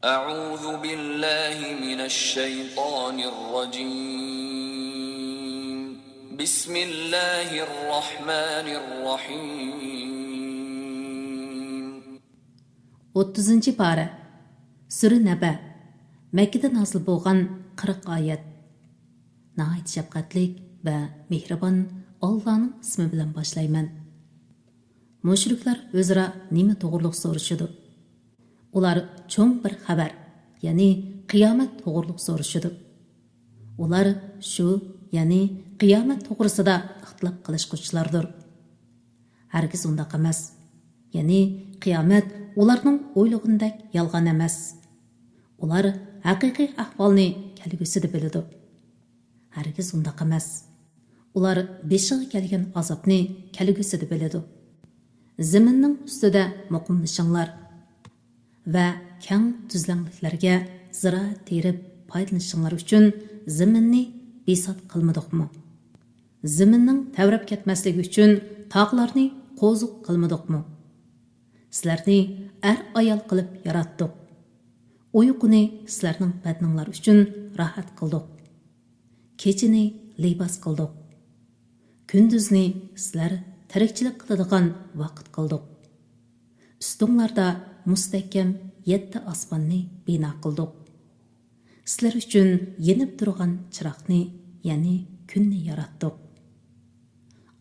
أعوذ بالله من الشيطان الرجيم بسم الله الرحمن الرحيم 30. پارە Sürü Nəbə Məkkədə nazil bolğan 40 ayət Nəhayət şəfqətlik və mehriban Allah'ın ismi bilan başlayman. Müşriklər özra nima to'g'riliq so'rashidi. Ular cho'ng bir xabar, ya'ni qiyomat to'g'riliq so'rashidi. Ular shu, ya'ni qiyomat to'g'risida ixtilof qilishquchilardir. Hargiz undaq emas. Ya'ni qiyomat ularning o'ylig'indek yolg'on emas. Ular haqiqiy ahvolni kelgusida biladi. Hargiz undaq emas. Ular beshiga kelgan azobni kelgusida biladi. Zaminning ustida muqimlashinglar va keng tuzlanliklarga zira terib foydalanishinglar uchun zaminni besot qilmadikmi? Zaminning tavrab ketmasligi uchun tog'larni qo'ziq qilmadikmi? Sizlarni ayol qilib yaratdik. Uyquni sizlarning badninglar uchun rohat qildik. Kechini libos qildik. Kunduzni sizlar tirikchilik qiladigan vaqt qildik. Ustinglarda mustahkam 7 osmonni bino qildik. Sizlar uchun yenib turgan chiroqni, ya'ni kunni yaratdik.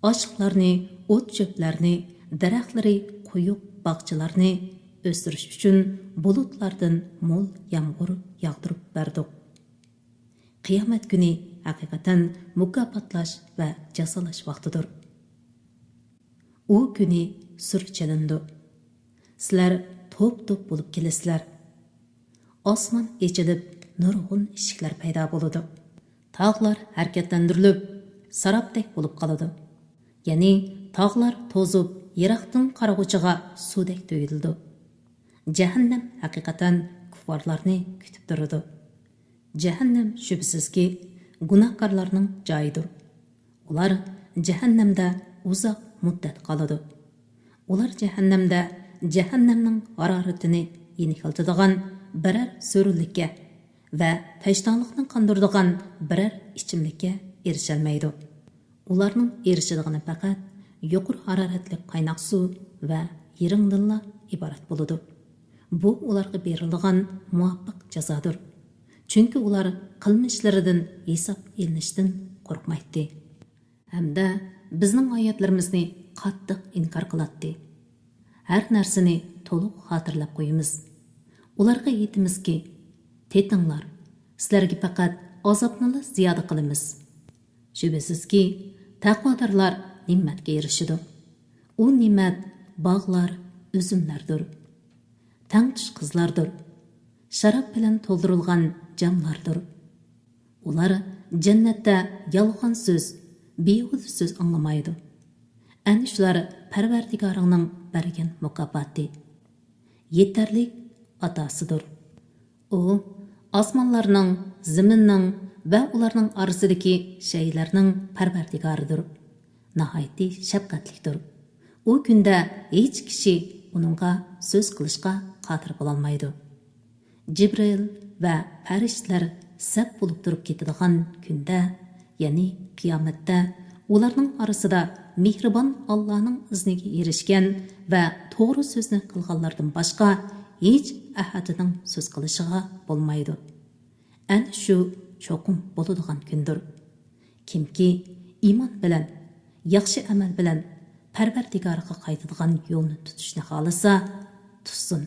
Ochiqlarni, o't-cho'plarni, daraxtlari, quyuq bog'chalarni o'stirish uchun bulutlardan mo'l yomg'ir yog'dirib berdik. Qiyomat kuni haqiqatan mukofotlash va jazolash vaqtidir. U kuni sur chalindi. Sizlar to'p-to'p bo'lib kelasizlar. Osmon echilib, nurg'un eshiklar paydo bo'ladi. Tog'lar harakatlantirilib, sarobdek bo'lib qoladi. Ya'ni tog'lar to'zib, yiroqdan qarag'uchiga suvdek to'yildi. Jahannam haqiqatan kuffarlarni kutib turadi. Jahannam shubsizki gunohkorlarning joyidir. Ular jahannamda uzoq muddat qoladi. Ular jahannamning haroratini yeniqiladigan biror so'rinlikka va tashtonliqni qondiradigan biror ichimlikka erisholmaydi. Ularning erishidigani faqat yuqori haroratli qaynoq suv va yiringdinla iborat bo'ladi. Bu ularga beriladigan muvaffaq jazodir. Chunki ular qilmishlaridan hisob elinishdan qo'rqmaydi. Hamda bizning oyatlarimizni qattiq inkor qiladi. Har narsani to'liq xotirlab qo'yamiz. Ularga aytamizki, tetinglar, sizlarga faqat azobni ziyoda qilamiz. Shubhasizki, taqvodorlar ne'matga erishadi. U ne'mat bog'lar, uzumlardir. Tangtush qizlardir. Sharob bilan to'ldirilgan jamlardir. Ular jannatda yolg'on so'z, behuda so'z anglamaydi. Ana shular Parvardigoringning bergan mukofoti. Yetarlik atosidir. U osmonlarning, zaminning va ularning orasidagi shaylarning Parvardigoridir. Nihoyatda shafqatlidir. U kunda hech kishi uningga so'z qilishga qodir bo'la olmaydi. Jibril va farishtalar saf bo'lib turib ketadigan kunda, ya'ni qiyomatda ularning orasida mehribon Allohning izniga erishgan va to'g'ri so'zni qilganlardan boshqa hech ahadining so'z qilishiga bo'lmaydi. Ana shu cho'qim bo'ladigan kundir. Kimki iymon bilan, yaxshi amal bilan Parvardigoriga qaytadigan yo'lni tutishni xohlasa, tutsin.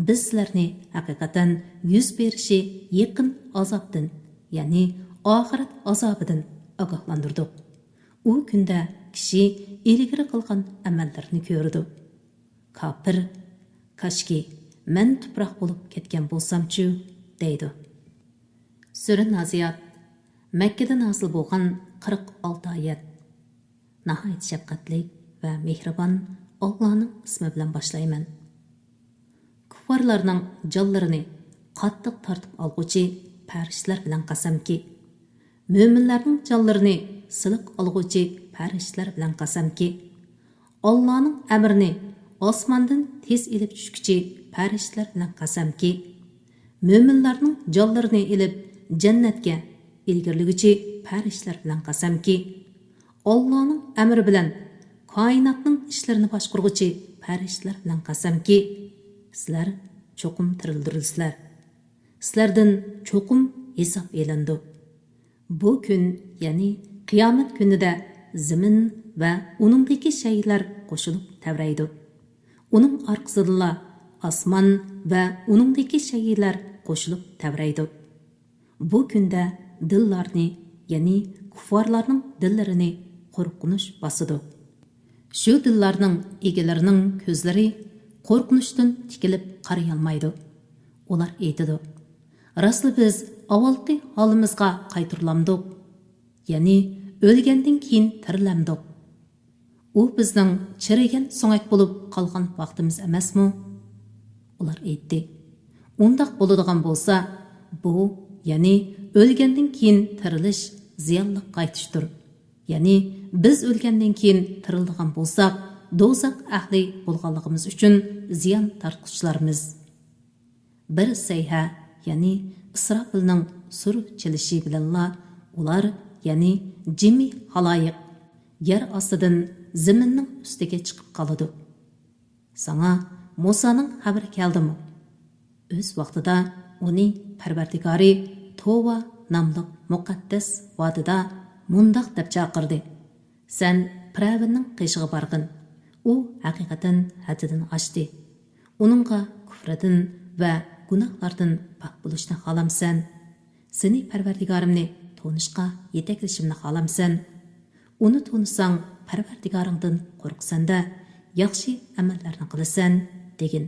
Biz sizlarni haqiqatan yuz berishi yaqin azobdan, ya'ni oxirat azobidan ogohlantirdik. U kunda kishi ilgari qilgan amallarni ko'rdi. Kafir, kashki men tuproq bo'lib ketgan bo'lsam-chi, deydi. Sura Naziyat Makkada nazil bo'lgan 46 oyat. Nihoyat shafqatli va mehribon Allohning ismi bilan boshlayman. Kuffarlarning jonlarini qattiq tortib olg'uchi farishtalar bilan qasamki, mo'minlarning jonlarini siliq olg'uchi farishtalar bilan qasamki, Allohning amrini osmondan tez ilib tushguchi farishtalar bilan qasamki, mo'minlarning jonlarini ilib jannatga ilgirligüchi farishtalar bilan qasamki, Allohning amri bilan koinotning ishlarini boshqarguvchi farishtalar bilan qasamki, sizlar cho'qim tirildirilsizlar. Sizlardan cho'qim hisob elindi. Bu kun, ya'ni qiyomat kunida zamin va uningdagi shaylar qo'shilib tavraydi. Uning orqasida osmon va uningdagi shaylar qo'shilib tavraydi. Bu kunda dillarni, ya'ni kuffarlarning dillarini qo'rqinish bosidi. Shu dillarning egalarining ko'zlari qo'rqinishdan tikilib qaray olmaydi. Ular aytadi: "Rasli biz avvalgi holimizga qaytirilamdik, ya'ni o'lgandan keyin tirilamdik. U bizning chirigan so'ngak bo'lib qolgan vaqtimiz emasmi?" Ular aytdi: "Undaq bo'ladigan bo'lsa, bu, ya'ni o'lgandan keyin tirilish ziyonli qaytishdir. Ya'ni biz o'lgandan keyin tiriladigan bo'lsak, do'zax ahli bo'lganligimiz uchun ziyon tortquchilarmiz." Bir sayha, ya'ni İsrafilning sur chilishi bilanla ular, ya'ni jimi haloyiq yer ostidan zaminning ustiga chiqib qoladi. Sana Musaning xabari keldimi? O'z vaqtida uni Parvardigori Tova nomli muqaddas vodida mundaq deb chaqirdi: "Sen Firavnning qishig'i borgin. U haqiqatan haddidan oshdi. Uningga kufridan va gunohlardan pok bo'lishni xohlamsan? Seni Parvardigorimni to'nishga yetaklashimni xohlamsan? Uni to'nisang, Parvardigoringdan qo'rqsanda, yaxshi amallarni qilasan" degin.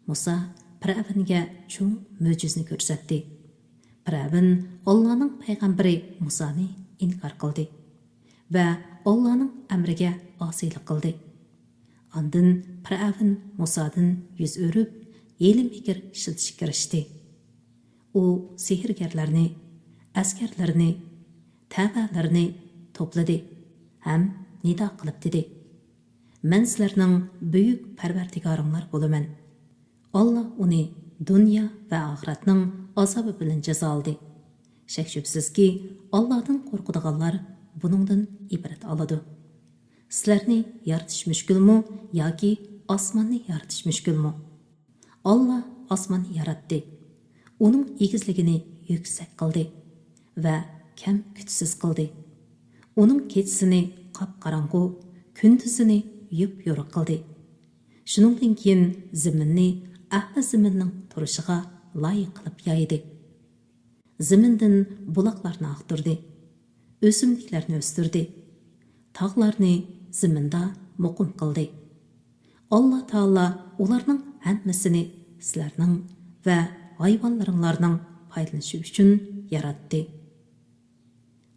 Musa Firavnga cho'ng mo'jizni ko'rsatdi. Firavn Allohning payg'ambari Musoni inkor qildi va Allohning amriga osiylik qildi. Ondan Firavn Musodan yuz o'rib, yelim-fikir ishlatishga kirishdi. U sehrgarlarni, askarlarni, tabalarni to'pladi ham nido qilib dedi: "Men sizlarning buyuk Parvardigoringlar bo'laman." Allah uni dunyo va oxiratning azobi bilan jazoladi. Shak shubsizki, Allohdan qo'rqadiganlar buningdan ibrat oladi. Sizlarni yaratish mushkulmi yoki osmonni yaratish mushkulmi? Allah osmonni yaratdi. Uning egizligini yuksak qildi va kam kuchsiz qildi. Uning kechisini qop-qorong'u, kunduzini yup-yo'riq qildi. Shuningdan keyin zaminni ahli zaminning turishiga loyiq qilib yoydi. Zamindan buloqlarni aqtirdi, o'simliklarni o'stirdi, tog'larni zaminda muqim qildi. Alloh taolo ularning hammasini sizlarning va hayvonlaringlarning foydalanishi uchun yaratdi.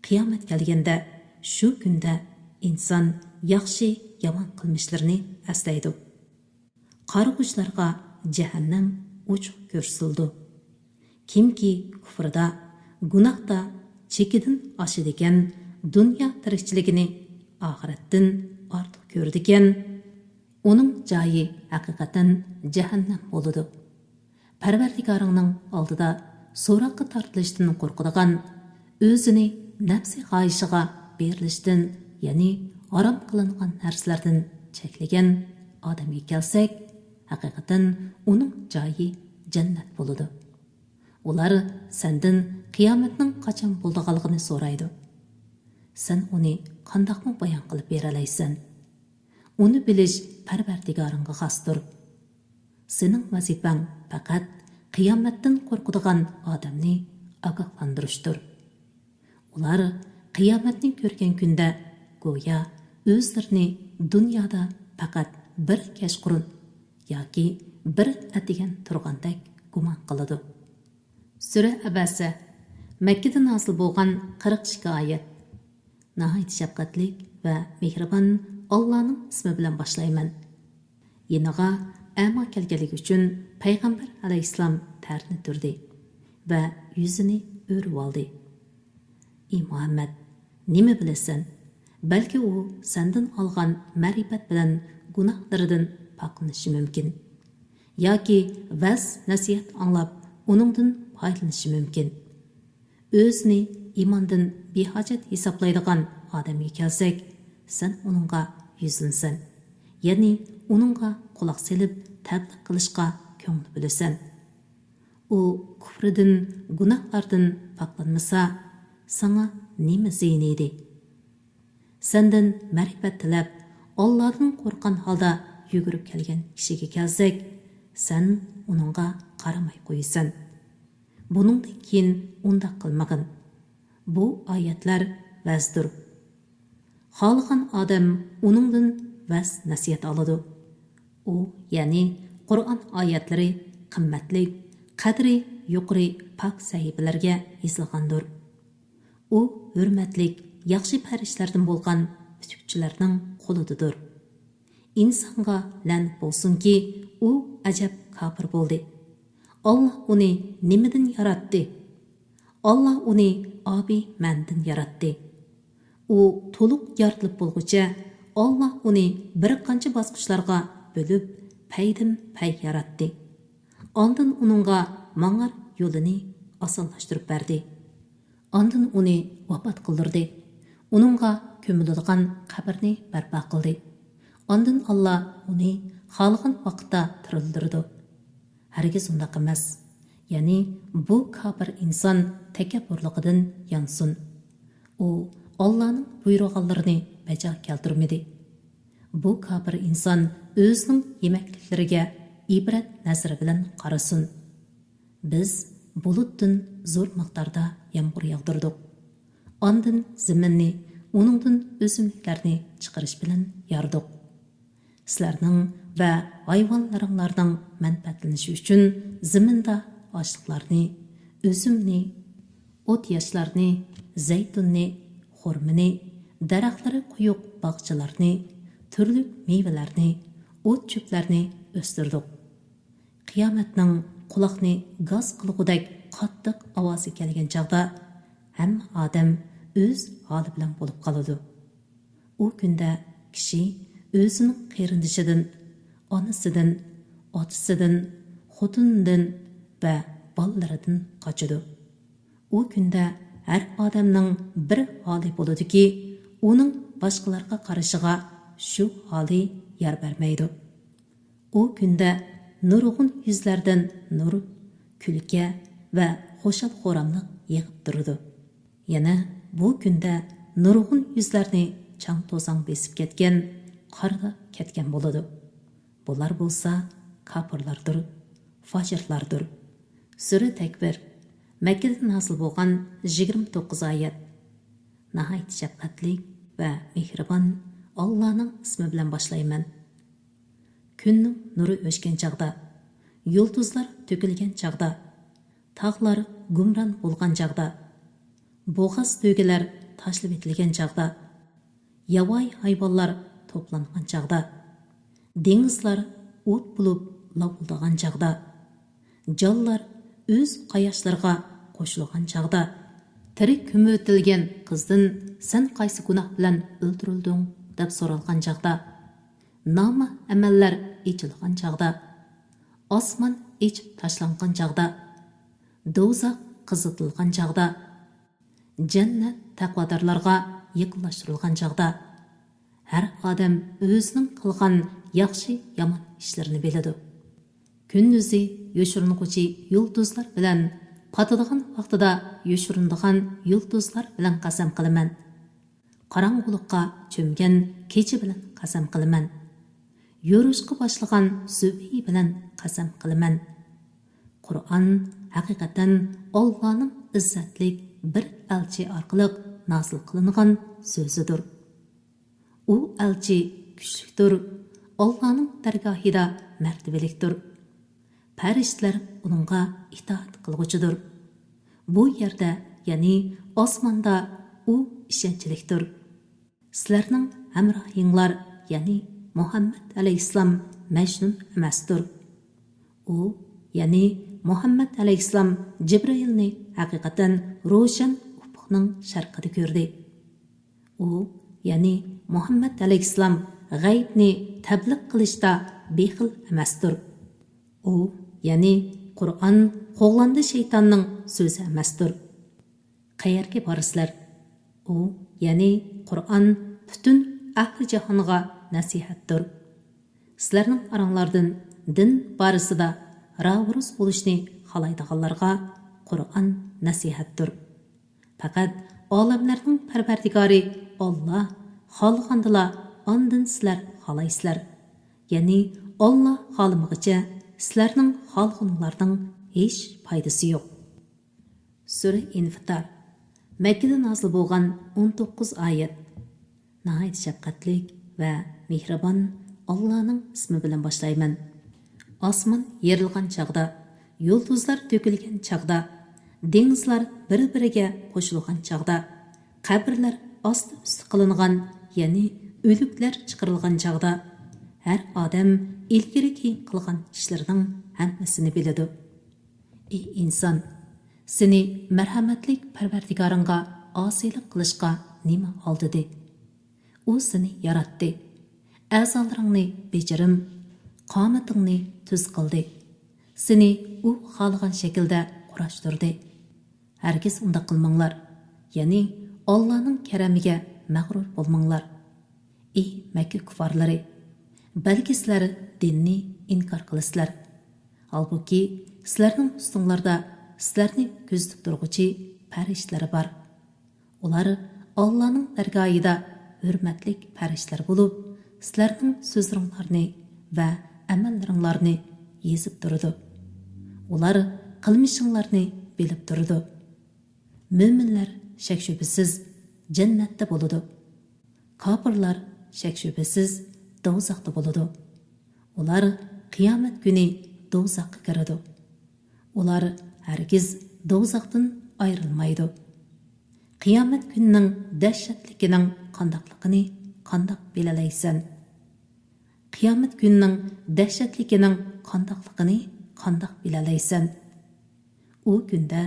Qiyomat kelganda shu kunda inson yaxshi yomon qilmishlarini aslaydi. Qarg'uchlarga jahannam ochiq ko'rsatildi. Kimki kufrda, gunohda chekidan oshadigan dunyo tirikchiligini oxiratdan ortiq ko'rdigan, uning joyi haqiqatan jahannam bo'ladi. Parvardigoringning oldida so'roqqa tortilishdan qo'rqadigan, o'zini nafsi xohishiga berilishdan, ya'ni harom qilingan narsalardan cheklagan odamga kelsak, haqiqatan uning joyi jannat bo'ladi. Ular sendan qiyomatning qachon bo'lganligini so'raydi. Sen uni qandoqmi bayon qilib bera olaysan? Uni bilish Parvardigoringga xosdir. Sening vazifang faqat qiyomatdan qo'rqadigan odamni ogohlantirishdir. Ular qiyomatni ko'rgan kunda go'yo o'zlarini dunyoda faqat bir kashqurun yoki bir atigan turgandek gumon qiladi. Sura Abasa Makkada nozil bo'lgan 42 oyat. Nihoyat shafqatlik va mehribon Allohning ismi bilan boshlayman. Yeniga amo kelganligi uchun payg'ambar alayhissalom tarni turdi va yuzini o'rib oldi. Ey Muhammad, nima bilasan? Balki u sendan olgan ma'rifat bilan gunohlaridan poklanishi mumkin. Yoki vas nasihat anglab uningdan foydalanishi mumkin. O'zini imondan behojat hisoblaydigan odamga kelsak, sen uningga yuzlansan, ya'ni uningga quloq selib tabliq qilishga ko'ngil bilasan. U kufridan, gunohlardan poklanmasa, sana nima ziyn edi? Sendan ma'rifat tilab, Allohdan qo'rqgan holda yugurib kelgan kishiga kelsak, sen uningga qaramay qo'yasan. Buningdan keyin undaq qilmagin. Bu oyatlar vazdir. Xohlagan odam uningdan vaz nasihat oladi. U, ya'ni Qur'on oyatlari qimmatli, qadri yuqori pok sahifalarga yozilgandir. U hurmatlik, yaxshi farishtalardan bo'lgan putukchilarning qo'lidadir. İnsonga la'nat bo'lsinki, u ajab kafir bo'ldi. Allah uni nimadan yaratdi? Allah uni abi mandan yaratdi. U to'liq yaratilib bo'lguncha Allah uni bir qancha bosqichlarga bo'lib, paydim-pay yaratdi. Ondan uningga mangar yo'lini osonlashtirib berdi. Ondan uni vafot qildirdi. Uningga ko'miladigan qabrni barpo qildi. Ondan Allah uni xohlagan vaqtda tirildirdi. Hargiz undaq emas. Ya'ni bu kafir inson takabburligidan yansin. U Allah'ның buyurganlarini bajo keltirmadi. Bu kafir inson o'zining yemakliklariga ibrat nazari bilan qarasin. Biz bulutdan zo'r miqdorda yomg'ir yog'dirdik. Ondan zaminni, uningdan o'simliklarni chiqarish bilan yordik. Sizlarning va hayvonlaringlarning manfaatlanishi uchun zaminda ochliqlarni, o'simni, o't yoshlarni, zaytunni, xurmini, daraxtlari quyuq bog'chalarni, turli meyvelarni, o't cho'plarni o'stirdik. Qiyomatning quloqni gaz qilgudek qattiq ovozi kelgan chog'da hamma odam o'z holi bilan bo'lib qoladi. U kunda kishi o'zining qarindishidan, onasidan, otasidan, xotinidan va bolalaridan qochadi. U kunda har odamning bir holi bo'ladiki, uning boshqalarga qarashiga shu holi yer bermaydi. U kunda nurg'un yuzlardan nur, kulka va xo'shal xo'ramliq yig'ib turadi. Yana bu kunda nurg'un yuzlarni chang to'zon besib ketgan, qarga ketgan bo'ladi. Bular bo'lsa kafirlardir, fojirlardir. Sura Takbir Makkadan hosil bo'lgan 29 oyat. Nihoyat shafqatli va mehribon Allohning ismi bilan boshlayman. Kunning nuri o'chgan chaqda, yulduzlar to'kilgan chaqda, tog'lar gumron bo'lgan chaqda, bo'g'az to'gilar tashlab etilgan chaqda, yovvoyi hayvonlar to'plangan chaqda, dengizlar o't bo'lib lavuldagan chaqda, jonlar o'z qayoshlariga qo'shilgan chaqda, tirik ko'mitilgan qizdan sen qaysi gunoh bilan o'ldirilding deb so'ralgan chaqda, nama amallar ichilgan chaqda, osmon ichib tashlangan chaqda, do'zax qizitilgan chaqda, jannat taqvodorlarga yaqinlashtirilgan chaqda, har odam o'zining qilgan yaxshi yomon ishlarini biladi. Kunduzi yo'shiring'uchi yulduzlar bilan, qotadigan vaqtida yo'shirinadigan yulduzlar bilan qasam qilaman. Qorong'ulikqa cho'mgan kecha bilan qasam qilaman. Yo'rishqa boshlagan subhi bilan qasam qilaman. Qur'on haqiqatan Allohning izzatlik bir elchi orqali nozil qilingan so'zidir. U elchi kuchlidir, Allohning dargohida martabalikdir. Farishtalar uningga itoat qilguchidir. Bu yerda, ya'ni osmonda u ishonchlikdir. Sizlarning hamrohinglar, ya'ni Muhammad alayhissalom majnun emasdir. U, ya'ni Muhammad alayhissalom Jibrilni haqiqatan ro'shan ufuqning sharqida ko'rdi. U, ya'ni Muhammad alayhissalom g'aybni tabliq qilishda bexil emasdir. U, ya'ni Qur'on qo'g'landi shaytonning so'zi emasdir. Qayerga borsizlar? U, ya'ni Qur'on butun ahli jahonga nasihatdir. Sizlarning oranglardan din borasida ravurus bo'lishni xohlaydiganlarga Qur'on nasihatdir. Faqat olamlarning parvardigori Alloh xohlagandila ondan sizlar xohlaysizlar. Ya'ni Alloh xohlamaguncha sizlarning xohlaganinglarning hech foydasi yo'q. Sura Infitar Makkada nozil bo'lgan 19 oyat. Nihoyat shafqatlik va mehribon Allohning ismi bilan boshlayman. Osmon yerilgan chaqda, yulduzlar to'kilgan chaqda, dengizlar bir-biriga qo'shilgan chaqda, qabrlar osti-usti qilingan, ya'ni o'liklar chiqarilgan chaqda, har odam ilgari keyin qilgan ishlarining hammasini biladi. Ey inson, seni marhamatlik Parvardigoringga osiylik qilishga nima oldidi? U seni yaratdi. A'zolaringni bejirim, qomatingni tuz qildi. Seni u xohlagan shaklda qurashtirdi. Hargiz unda qilmanglar. Ya'ni Allohning karamiga mag'rur bo'lmanglar. Ey Makka kuffarlari, balki sizlar dinni inkor qilasizlar. Halbuki sizlarning ustinglarda sizlarni ko'zitib turg'uchi farishtalar bor. Ular Allohning dargohida hurmatli farishtalar bo'lib, sizlarning so'zlaringlarni va amallaringlarni yezib turadi. Ular qilmishinglarni bilib turadi. Mo'minlar shak-shubhasiz jannatda bo'ladi. Kofirlar shak-shubhasiz do'zaxda bo'ladi. Ular qiyomat kuni do'zaxga kiradi. Ular hargiz do'zaxdan ayrilmaydi. Qiyomat kunining dahshatligining qandaqligini qandaq bilalaysan? Qiyomat kunining dahshatligining qandaqligini qandaq bilalaysan? U kunda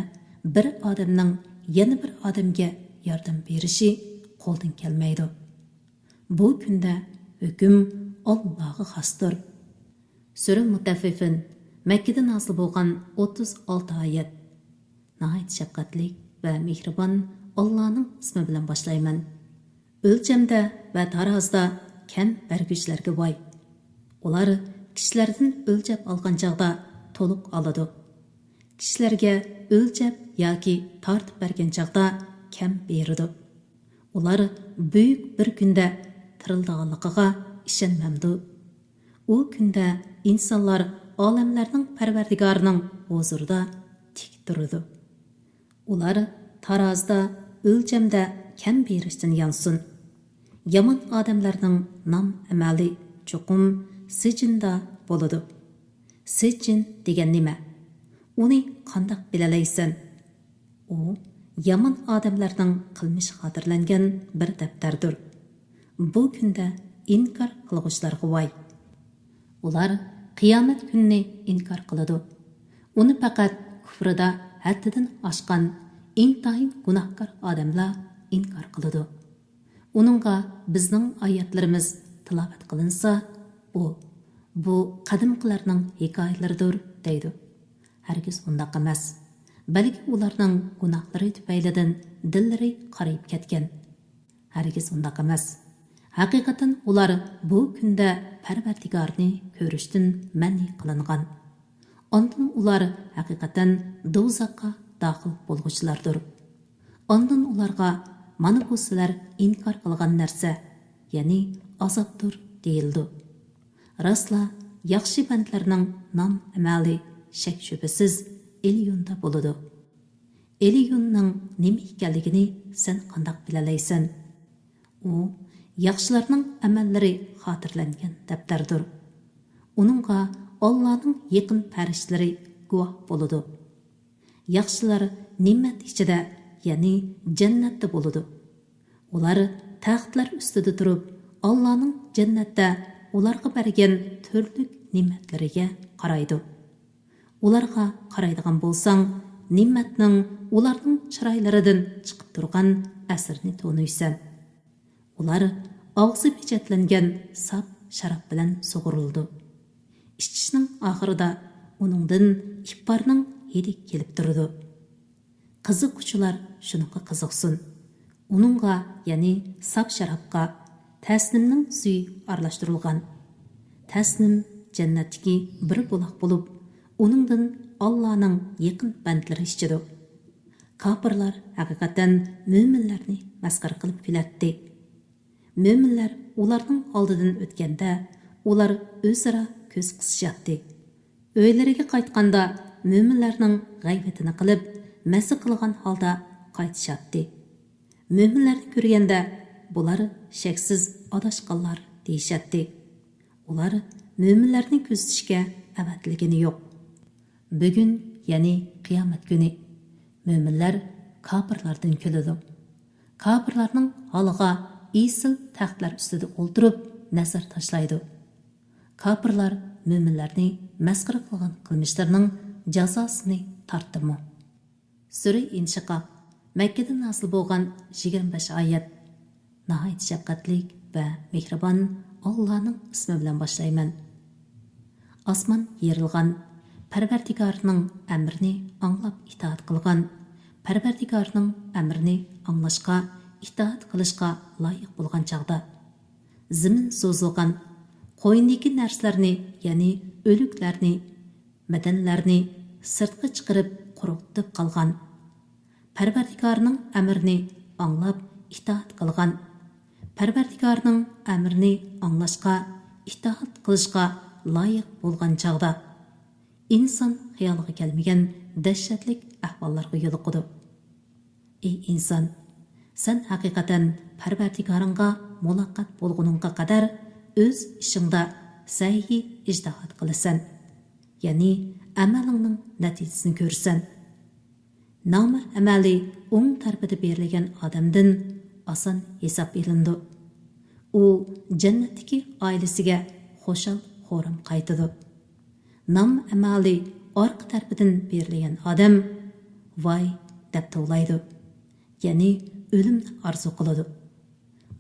bir odamning yana bir odamga yordam berishi qo'ldan kelmaydi. Bu kunda hukm Allohga xosdir. Sura Mutaffifin Makkada nozil bo'lgan 36 oyat. Nihoyat shafqatli va mehribon Allohning ismi bilan boshlayman. O'lchamda va tarozda kam berguchilarga voy. Ular kishilardan o'lchab olgan chaqda to'liq oladi. Kishilarga o'lchab yoki tortib bergan chaqda kam beradi. Ular buyuk bir kunda tirildiganligiga ishonmamdi. U kunda insonlar olamlarning Parvardigorining huzurida tik turadi. Ular tarozda, o'lchamda kam berishdan yansin. Yomon odamlarning nom amali cho'qim sijinda bo'ladi. Sijin degan nima? Uni qandoq bilalaysan? U yomon odamlarning qilmishi xotirlangan bir daftardir. Bu kunda inkor qilg'uvchilarga voy. Ular qiyomat kunini inkor qiladi. Uni faqat kufrida haddidan oshgan intayin gunohkor odamlar inkor qiladi. Uningga bizning oyatlarimiz tilovat qilinsa, bu qadimqilarning hikoyalaridir deydi. Hargiz undaq emas. Balki ularning gunohlari tufaylidan dillari qarayib ketgan. Hargiz undaq emas. Haqiqatan ular bu kunda Parvardigorni ko'rishdan ma'ni qilingan. Ondan ular haqiqatan do'zaxga daxil bo'lg'uchilardir. Ondan ularga mana bu sizlar inkor qilgan narsa, ya'ni azobdir deyildi. Rasla yaxshi bandlarning nom amali shak shubhasiz Eliyonda bo'ladi. Eliyonning nima ekanligini sen qandoq bilalaysan? U yaxshilarning amallari xotirlangan daftardir. Uningga Allohning yaqin farishlari guvoh bo'ladi. Yaxshilar ne'mat ichida, ya'ni jannatda bo'ladi. Ular taxtlar ustida turib, Allohning jannatda ularga bergan turli ne'matlariga qaraydi. Ularga qaraydigan bo'lsang, ne'matning ularning chiroylaridan chiqib turgan asrni to'nuysan. Ular og'zi pechatlangan sap sharab bilan sug'urildi. İçişinin ahırda uningdan ifbarning hidi kelib turdi. Qiziquvchilar shuningga qiziqsin. Uningga, ya'ni saf sharobga tasnimning suyi aralashtirilgan. Tasnim jannatdagi bir buloq bo'lib, uningdan Allohning yaqin bandlari ichidi. Kafirlar haqiqatan mo'minlarni masxara qilib kulatdi. Mo'minlar ularning oldidan o'tganda, ular o'zaro ko'z qisishatdi. Uylariga qaytganda mo'minlarning g'aybatini qilib, masa qilgan holda qaytishatdi. Mo'minlarni ko'rganda bular shaksiz adashqanlar deyishatdi. Ular mo'minlarni kuzatishga avatligini yo'q. Bugun, ya'ni qiyomat kuni, mo'minlar kafirlardan kuladi. Kafirlarning holiga isil taxtlar ustida o'ltirib nazar tashlaydi. Kafirlar mo'minlarni masxara qilgan qilmishlarining jazosini tortdimi? Sura Inshiqoq Makkada nozil bo'lgan 25 oyat. Nihoyat shafqatlik va mehribon Allohning ismi bilan boshlayman. Osmon yerilgan, Parvardigorning amrini anglab itoat qilgan, Parvardigorning amrini anglashga, itoat qilishga loyiq bo'lgan chaqda, zamin so'zilgan, qo'yindagi narsalarni, ya'ni o'liklarni, madanlarni sirtqa chiqarib quruqtib qolgan, Parvardigorning amrini anglab itoat qilgan, Parvardigorning amrini anglashga, itoat qilishga loyiq bo'lgan chaqda inson xayoliga kelmagan dahshatlik ahvollarga yo'liqadi. Ey inson, sen haqiqatan Parvardigoringga muloqot bo'lguningga qadar o'z ishingda sahiy ijtihod qilasan, ya'ni amalingning natijasini ko'rsan. Nomi amali o'ng tarafida berilgan odamdan oson hisob elindi. U jannatdagi oilasiga xo'shal xo'ram qaytadi. Nam amali orqa tarafidan berilgan odam voy deb to'g'laydi, ya'ni o'limni orzu qiladi.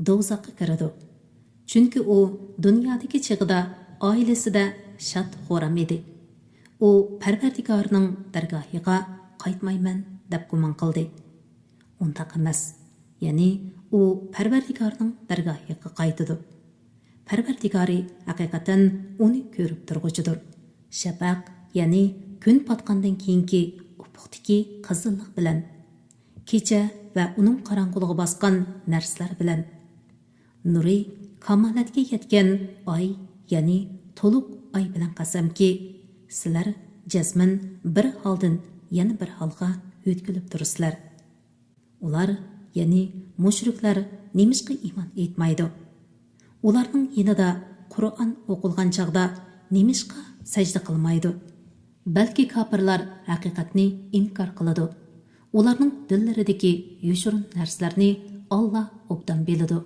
Do'zaxga kiradi. Chunki u dunyodagi chig'ida oilasida shod xo'ram edi. U Parvardigorning dargohiga qaytmayman deb gumon qildi. Undaq emas, ya'ni u Parvardigorning dargohiga qaytadi. Parvardigori haqiqatan uni ko'rib turg'uchidir. Shafaq, ya'ni kun patqandan keyingi ufuqdagi qizillik bilan, kecha va uning qorong'ulig'i bosgan narsalar bilan, nuri kamolatga yetgan oy, ya'ni to'liq oy bilan qasamki, sizlar jazman bir holdan yana bir holga o'tkilib turibsizlar. Ular, ya'ni mushriklar nemishqa iymon etmaydi? Ularning yanida Qur'on o'qilgan chaqda nemishqa sajda qilmaydi? Balki kafirlar haqiqatni inkor qiladi. Ularning dillaridagi yoshirin narsalarni Alloh obdan biladi.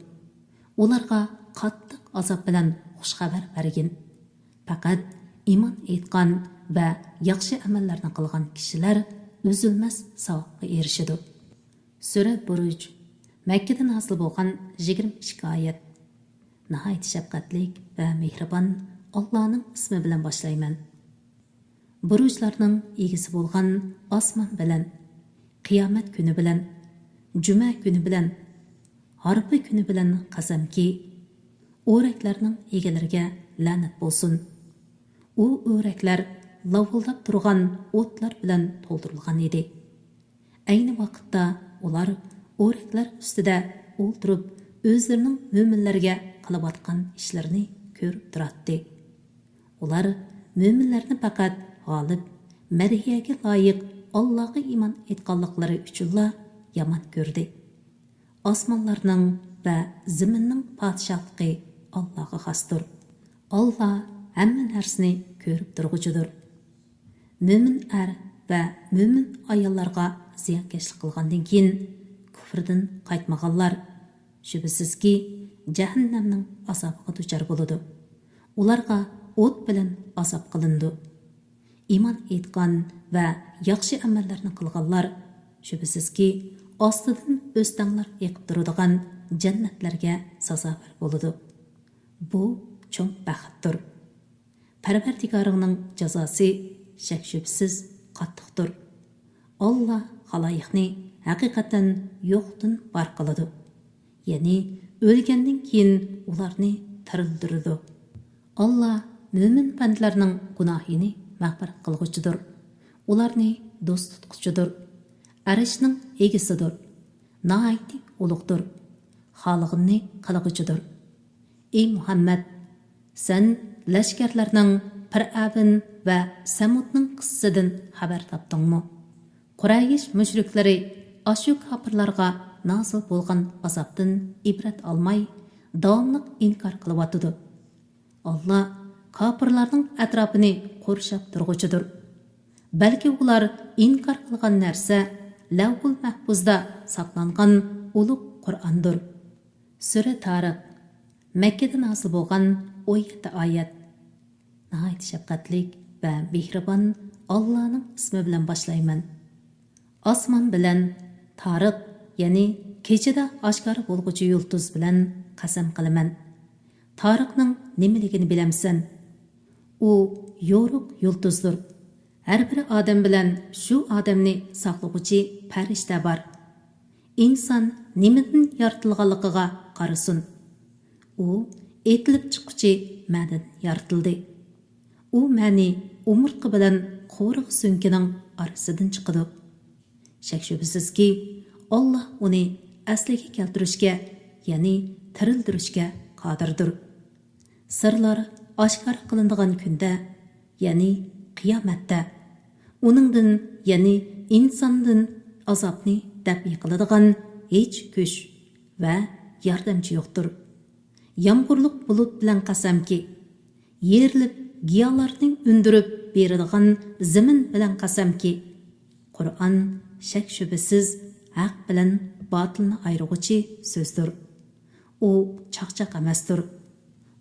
Ularga qattiq azob bilan xush xabar bergin. Faqat iymon etgan va yaxshi amallarni qilgan kishilar uzilmas savobga erishadi. Sura Buruj Makkada nozil bo'lgan 22 oyat. Nihoyat shafqatlik va mehribon Allohning ismi bilan boshlayman. Burujlarning egisi bo'lgan osmon bilan, qiyomat kuni bilan, juma kuni bilan, harpa kuni bilan qasamki, o'raklarning egalariga la'nat bo'lsin. U o'raklar lavildab turgan o'tlar bilan to'ldirilgan edi. Ayni vaqtda ular o'raklar ustida o'ltirib, o'zlarining mo'minlarga qilayotgan ishlarini ko'rib turardi. Ular mo'minlarni faqat g'olib, madhiyaga loyiq Allohga iymon etganliklari uchunla yomon ko'rdi. Osmonlarning va zaminning podshohligi Allohga xosdir. Alloh hamma narsani ko'rib turg'uchidir. Mo'min er va mo'min ayollarga ziyonkashlik qilgandan keyin kufrdan qaytmaganlar shubhisizki jahannamning azobiga duchor bo'ladi. Ularga o't bilan azob qilindi. Iymon etgan va yaxshi amallarni qilganlar shubhisizki ostidan o'stanglar eqib turadigan jannatlarga sazovor bo'ladi. Bu cho'ng baxtdir. Parvardigoringning jazosi shak shubsiz qattiqdir. Allah xaloyiqni haqiqatan yo'qdan bor qiladi. Ya'ni o'lgandan keyin ularni tirildiradi. Allah mo'min bandlarning gunohini mag'firat qilg'uchidir. Ularni do'st tutquchidir. Arishning egisidir. Nihoyatda ulug'dir. Xolig'ini qilg'uchidir. Ey Muhammad, sen lashkarlarning Fir'avn va Samudning qissasidan xabar topdingmi? Quraysh mushriklari ashu kofirlarga nazil bo'lgan azobdan ibrat olmay, davomli inkor qilyotdi. Allah kofirlarning atrofini qurshab turg'uchidir. Balki ular inkor qilgan narsa Lavhul Mahfuzda saqlangan ulug' Qur'ondir. Sura Tariq Makkada nazil bo'lgan 17 oyat. Nihoyat shafqatli va mehribon Allohning ismi bilan boshlayman. Osmon bilan Tariq, ya'ni kechada oshkor bo'lg'uchi yulduz bilan qasam qilaman. Tariqning nimaligini bilamsan? U yo'ruq yulduzdir. Har bir odam bilan shu odamni saqlovchi farishta bor. Inson nimadan yaratilganligiga qarasin. U etilib chiquvchi ma'dan yaratildi. U ma'ni umurtqa bilan qo'riq so'nkining orasidan chiqadi. Shak shubsizki, Allah uni asliga keltirishga, ya'ni tirildirishga qodirdir. Sirlar oshkor qilinadigan kunda, ya'ni qiyomatda, uningdan, ya'ni insondan azobni dafi qiladigan hech kuch va yordamchi yo'qdir. Yomg'irliq bulut bilan qasamki, yerilib giyolarning undirib beradigan zamin bilan qasamki, Qur'on shak shubsiz haq bilan botilni ayirg'uchi so'zdir. U chaqchaq emasdir.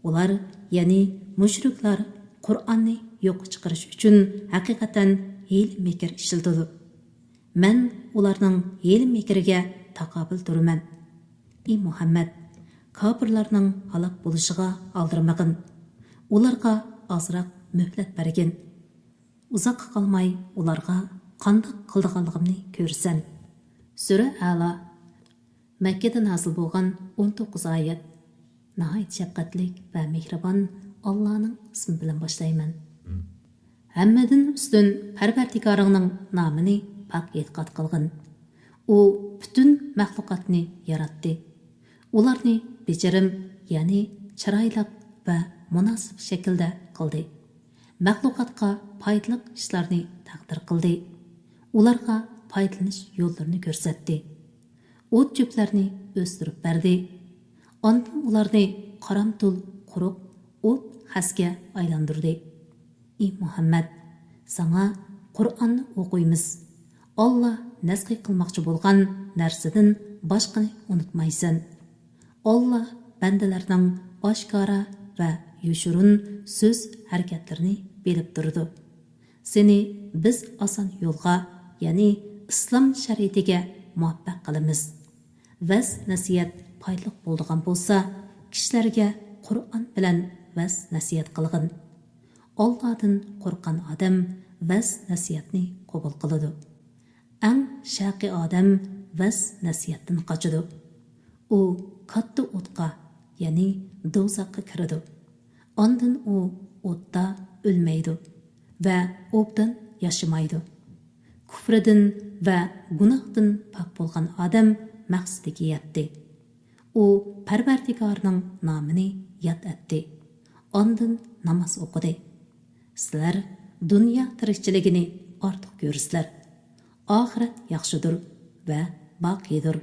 Ular, ya'ni mushriklar, Qur'onni yo'q chiqarish uchun haqiqatan hiyla-mekr ishlatadi. Men ularning hiyla-mekriga taqobil turaman. Ey Muhammad, kofirlarning halok bo'lishiga aldirmagin. Ularga ozroq muhlat bergin. Uzoq qolmay ularga qanday qildiganligimni ko'rsan. Sura A'la Makkada nazil bo'lgan 19 oyat. Nihoyat shafqatli va mehribon Allohning ismi bilan boshlayman. Hammadan ustun Parvardigoringning nomini pok e'tiqod qilgin. U butun maxluqotni yaratdi. Ularni bejirim, ya'ni chiroyli va munosib shaklda qildi. Maxluqotga foydali ishlarni taqdir qildi. Ularga foydalanish yo'llarini ko'rsatdi. O't cho'plarni o'stirib berdi. Ondan ularni qaramtul, quruq o't xasga aylantirdi. Ey Muhammad, sana Qur'onni o'qiymiz. Allah nasq qilmoqchi bo'lgan narsadan boshqani unutmaysan. Allah bandalarning oshkora va yushurun so'z harakatlarini bilib turdi. Seni biz oson yo'lga, ya'ni islom shariatiga muvaffaq qilamiz. Vas nasihat foydali bo'lgan bo'lsa, kishilarga Qur'on bilan vas nasihat qilgin. Allohdan qo'rqgan odam vas nasihatni qabul qiladi. Eng shaqi odam vas nasihatdan qochadi. U katta o'tqa, ya'ni do'zaxga kiradi. Ondan u o'tda o'lmaydi va obdan yashamaydi. Kufrdan va gunohdan pok bo'lgan odam maqsadiga yetdi. U Parvardigorning nomini yod etdi. Ondan namoz o'qidi. Sizlar dunyo tirikchiligini ortiq ko'rsizlar. Oxirat yaxshidir va boqiydir.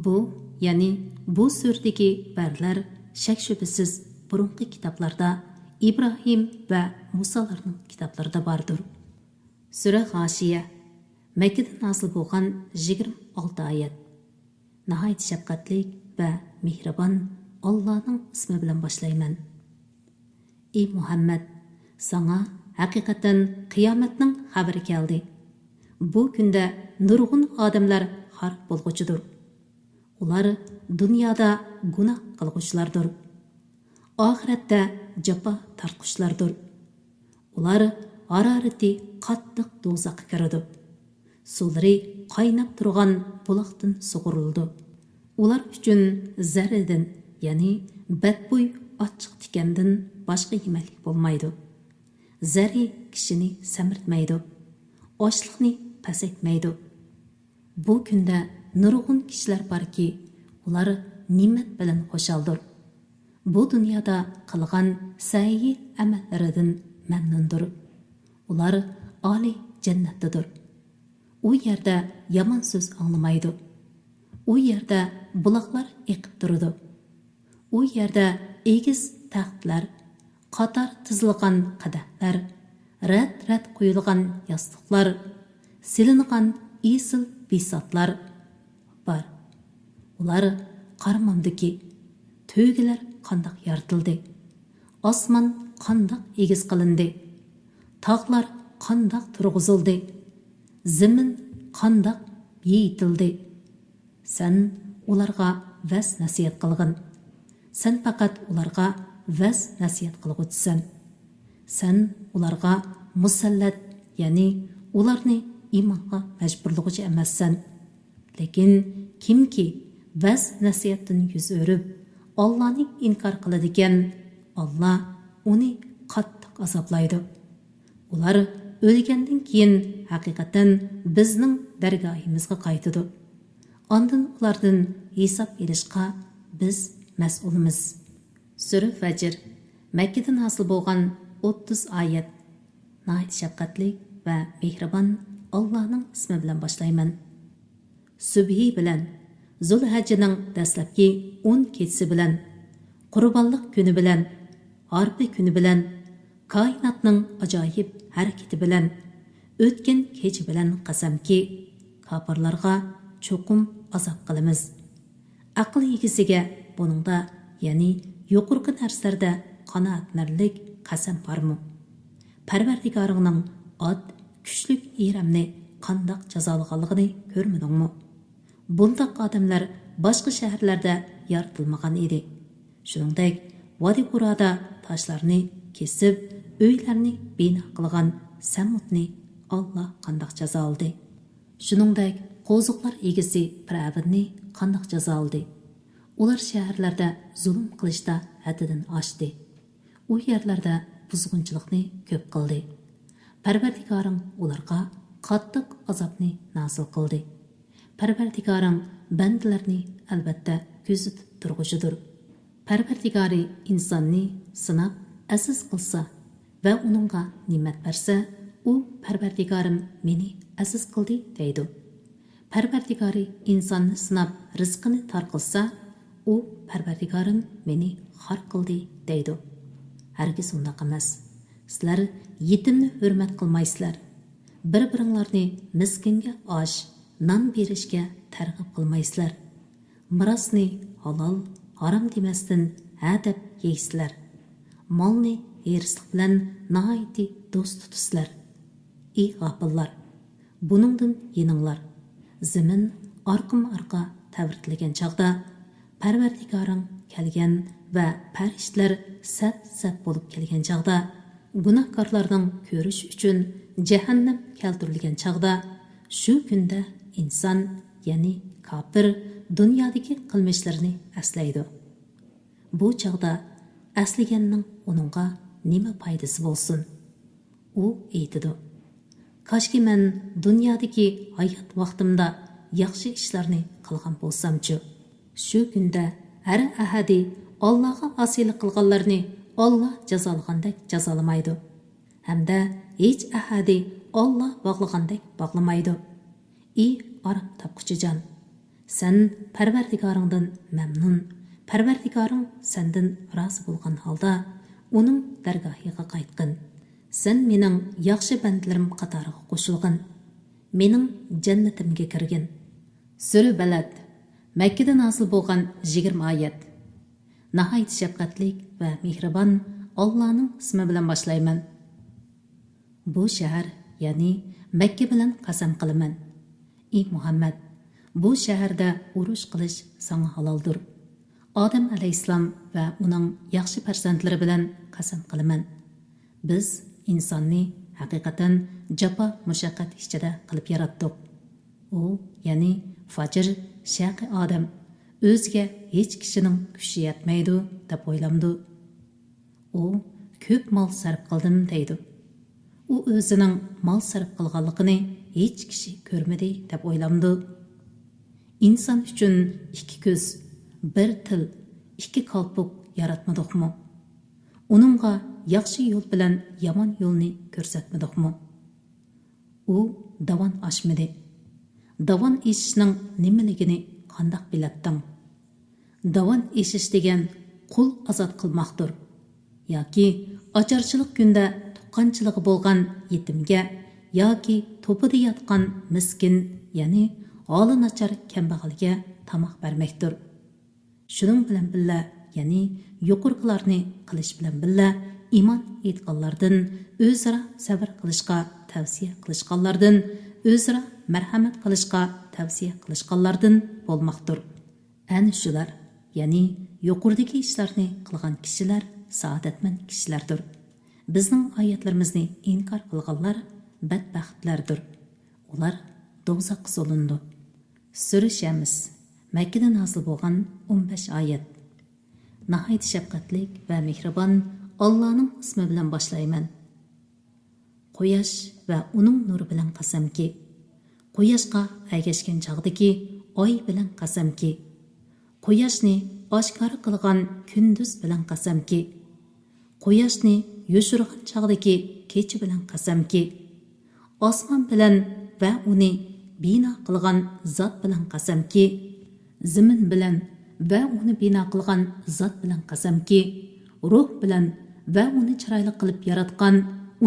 Bu, ya'ni bu surdagi barlar shak shubsiz burunqi kitoblarda İbrahim va Musolarning kitoblarida bordir. Sura G'oshiya Makkada nazil bo'lgan 26 oyat. Nihoyat shafqatli va mehribon Allohning ismi bilan boshlayman. Ey Muhammad, sana haqiqatan qiyomatning xabari keldi. Bu kunda nurg'un odamlar xarob bo'lg'uchidir. Ular dunyoda gunoh qilg'uchilardir. Oxiratda jafo tortquchilardir. Ular hararati qattiq do'zaxga kiradi. Suvlari qaynab turgan buloqdan sug'urildi. Ular uchun zarridan, ya'ni badbo'y ochiq tikandan boshqa yemaklik bo'lmaydi. Zari kishini samirtmaydi, ochliqni pasaytmaydi. Bu kunda nurg'un kishilar borki, ular ne'mat bilan xushaldir. Bu dunyoda qilgan sayi amallaridan mamnundir. Ular oliy jannatdadir. U yerda yomon so'z anglamaydi. U yerda buloqlar eqib turadi. U yerda egiz taxtlar, qator tizilgan qadahlar, rad qo'yilgan yostiqlar, silingan esil bisotlar bor. Ular qaramamdiki, to'ygilar qandoq yaratildi, osmon qandoq egiz qilindi, tog'lar qandoq turg'izildi, zamin qandoq yeyitildi. Sen ularga vas nasihat qilgin. Sen faqat ularga vas nasihat qilg'uchisan. Sen ularga musallat, ya'ni ularni iymonga majburlovchi emassan. Lekin kimki vas nasihatdan yuz o'rib Allohni inkor qiladi ekan, Alloh uni qattiq azoblaydi. Ular o'lgandan keyin haqiqatan bizning dargohimizga qaytadi. Ondan ulardan hisob berishga biz mas'ulmiz. Sura Fajr Makkadan hosil bo'lgan 30 oyat. Nəhayət şəfqətli və mehribon Allahның ismi bilan başlayman. Subhi bilan, Zulhajjining dastlabki 10 kechasi bilan, Qurbonlik kuni bilan, Arfa kuni bilan, koinotning ajoyib harakati bilan, o'tgan kecha bilan qasamki, kofirlarga cho'qim azob qilamiz. Aql egisiga buningda, ya'ni yuqorqi narslarda qanoatlanarlik qasam bormi? Parvardigoringning od kuchlik iramni qandoq jazolaganligini ko'rmadingmi? Bundaq odamlar boshqa shaharlarda yaratilmagan edi. Shuningdek, Vadi Qurada toshlarni kesib, uylarni bino qilgan Samudni Alloh qandoq jazoladi. Shuningdek, qo'ziqlar egisi Fir'avnni qandoq jazoladi. Ular shaharlarda zulm qilishda haddidan oshdi. U yerlarda buzg'unchilikni ko'p qildi. Parvardigoring ularga qattiq azobni nasil qildi. Parvardigoring bandalarni albatta kuzatib turg'uchidir. Parvardigori insonni sinab aziz qilsa va uningga ne'mat bersa, u Parvardigorim meni aziz qildi deydi. Parvardigori insonni sinab rizqini tor qilsa, u Parvardigorim meni xor qildi deydi. Hargiz undaq emas. Sizlar yetimni hurmat qilmaysizlar. Bir-biringlarni miskinga osh, non berishga targ'ib qilmaysizlar. Mirosni halol, harom demasdan ha deb yeysizlar. Molni erislik bilan nihoyatda do'st tutasizlar. Ey g'afillar, buningdan yeninglar. Zamin orqama-orqa tavirtilgan chog'da Parvardigoring kelgan va farishtalar saf bo'lib kelgan chog'da, gunohkorlarning ko'rish uchun jahannam keltirilgan chog'da, shu kunda inson, ya'ni kofir dunyodagi qilmishlarini aslaydi. Bu chog'da aslaganning uningga nima foydasi bo'lsin? U aytadi: "Qashki men dunyodagi hayot vaqtimda yaxshi ishlarni qilgan bo'lsam-chi, shu kunda har ahadi Allohga osiylik qilganlarni Alloh jazolagandek jazolamaydi. Hamda hech ahadi Alloh bog'lagandek bog'lamaydi. Ey aram topquchijon, sen Parvardigoringdan mamnun, Parvardigoring sendan rozi bo'lgan holda uning dargohiga qaytgin. Sen mening yaxshi bandalarim qatoriga qo'shilgin. Mening jannatimga kirgin." Sura Balad Makkadan hosil bo'lgan 20 oyat. Nəhayət şəfqətli və mehribon Allahның ismi bilan başlayman. Bu shahar, ya'ni Makka bilan qasam qilaman. Ey Muhammad, bu shaharda urush qilish sana haloldir. Odam alayhissalom va uning yaxshi farzandlari bilan qasam qilaman. Biz insonni haqiqatan japa mushaqqat ichida qilib yaratdik. U, ya'ni fajr, shaqi odam o'ziga hech kishining kuchi yetmaydi deb o'ylamdi. U ko'p mol sarf qildim deydi. U o'zining mol sarf qilganligini hech kishi ko'rmadi deb o'ylamdi. İnsan uchun ikki ko'z, bir til, ikki qalpoq yaratmadikmi? Uningga yaxshi yo'l bilan yomon yo'lni ko'rsatmadikmi? U davon oshmadi. Davon eshishning nimaligini qandoq bilatding? Davon eshish degan qul azod qilmoqdir. Yoki ocharchilik kunda tuqqanchiligi bo'lgan yetimga yoki to'pida yotgan miskin, ya'ni holi nachar kambag'alga tamoq bermakdir. Shuning bilan billa, ya'ni yuqorqilarni qilish bilan billa iymon etganlardan, o'zaro sabr qilishga tavsiya qilishganlardan, o'zaro marhamat qilishga tavsiya qilishganlardan bo'lmoqdir. Ana shular, ya'ni yuqoridagi ishlarni qilgan kishilar saodatmand kishilardir. Bizning oyatlarimizni inkor qilganlar badbaxtlardir. Ular do'zaxga solindi. Sura Shams, Makkada nozil bo'lgan 15 oyat. Nihoyat shafqatlik va mehribon Allohning ismi bilan boshlayman. Quyosh va uning nuri bilan qasamki, quyoshga ergashgan chog'dagi oy bilan qasamki, quyoshni oshkor qilgan kunduz bilan qasamki, quyoshni yoshirgan chog'dagi kecha bilan qasamki, osmon bilan va uni bino qilgan zot bilan qasamki, zamin bilan va uni bino qilgan zot bilan qasamki, ruh bilan va uni chiroyli qilib yaratgan,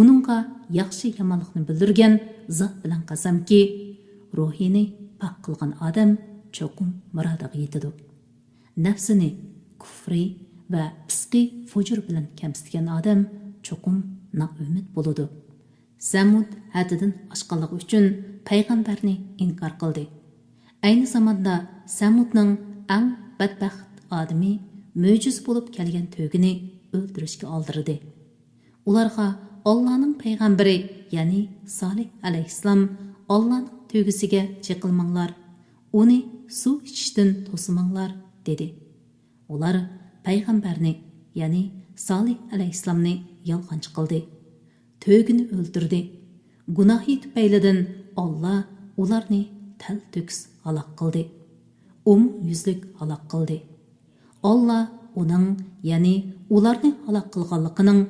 uningga yaxshi yomonlikni bildirgan zot bilan qasamki, ruhini pok qilgan odam cho'qim murodiga yetadi. Nafsini kufri va fisqi fujur bilan kamsitgan odam cho'qim noumid bo'ladi. Samud haddidan oshganligi uchun payg'ambarni inkor qildi. Ayni zamonda Samudning eng badbaxt odami mo'jiz bo'lib kelgan to'gini o'ldirishga oldirdi. Ularga Allohning payg'ambari, ya'ni Salih alayhissalom, Allohning to'gisiga chiqilmanglar, uni suv ichishdan to'simanglar dedi. Ular payg'ambarni, ya'ni Salih alayhissalomni yolg'onchi qildi. To'gini o'ldirdi. Gunohi tufaylidan Alloh ularni tal-to'kis halok qildi. Yuzlik halok qildi. Alloh uning, ya'ni ularni halok qilganligining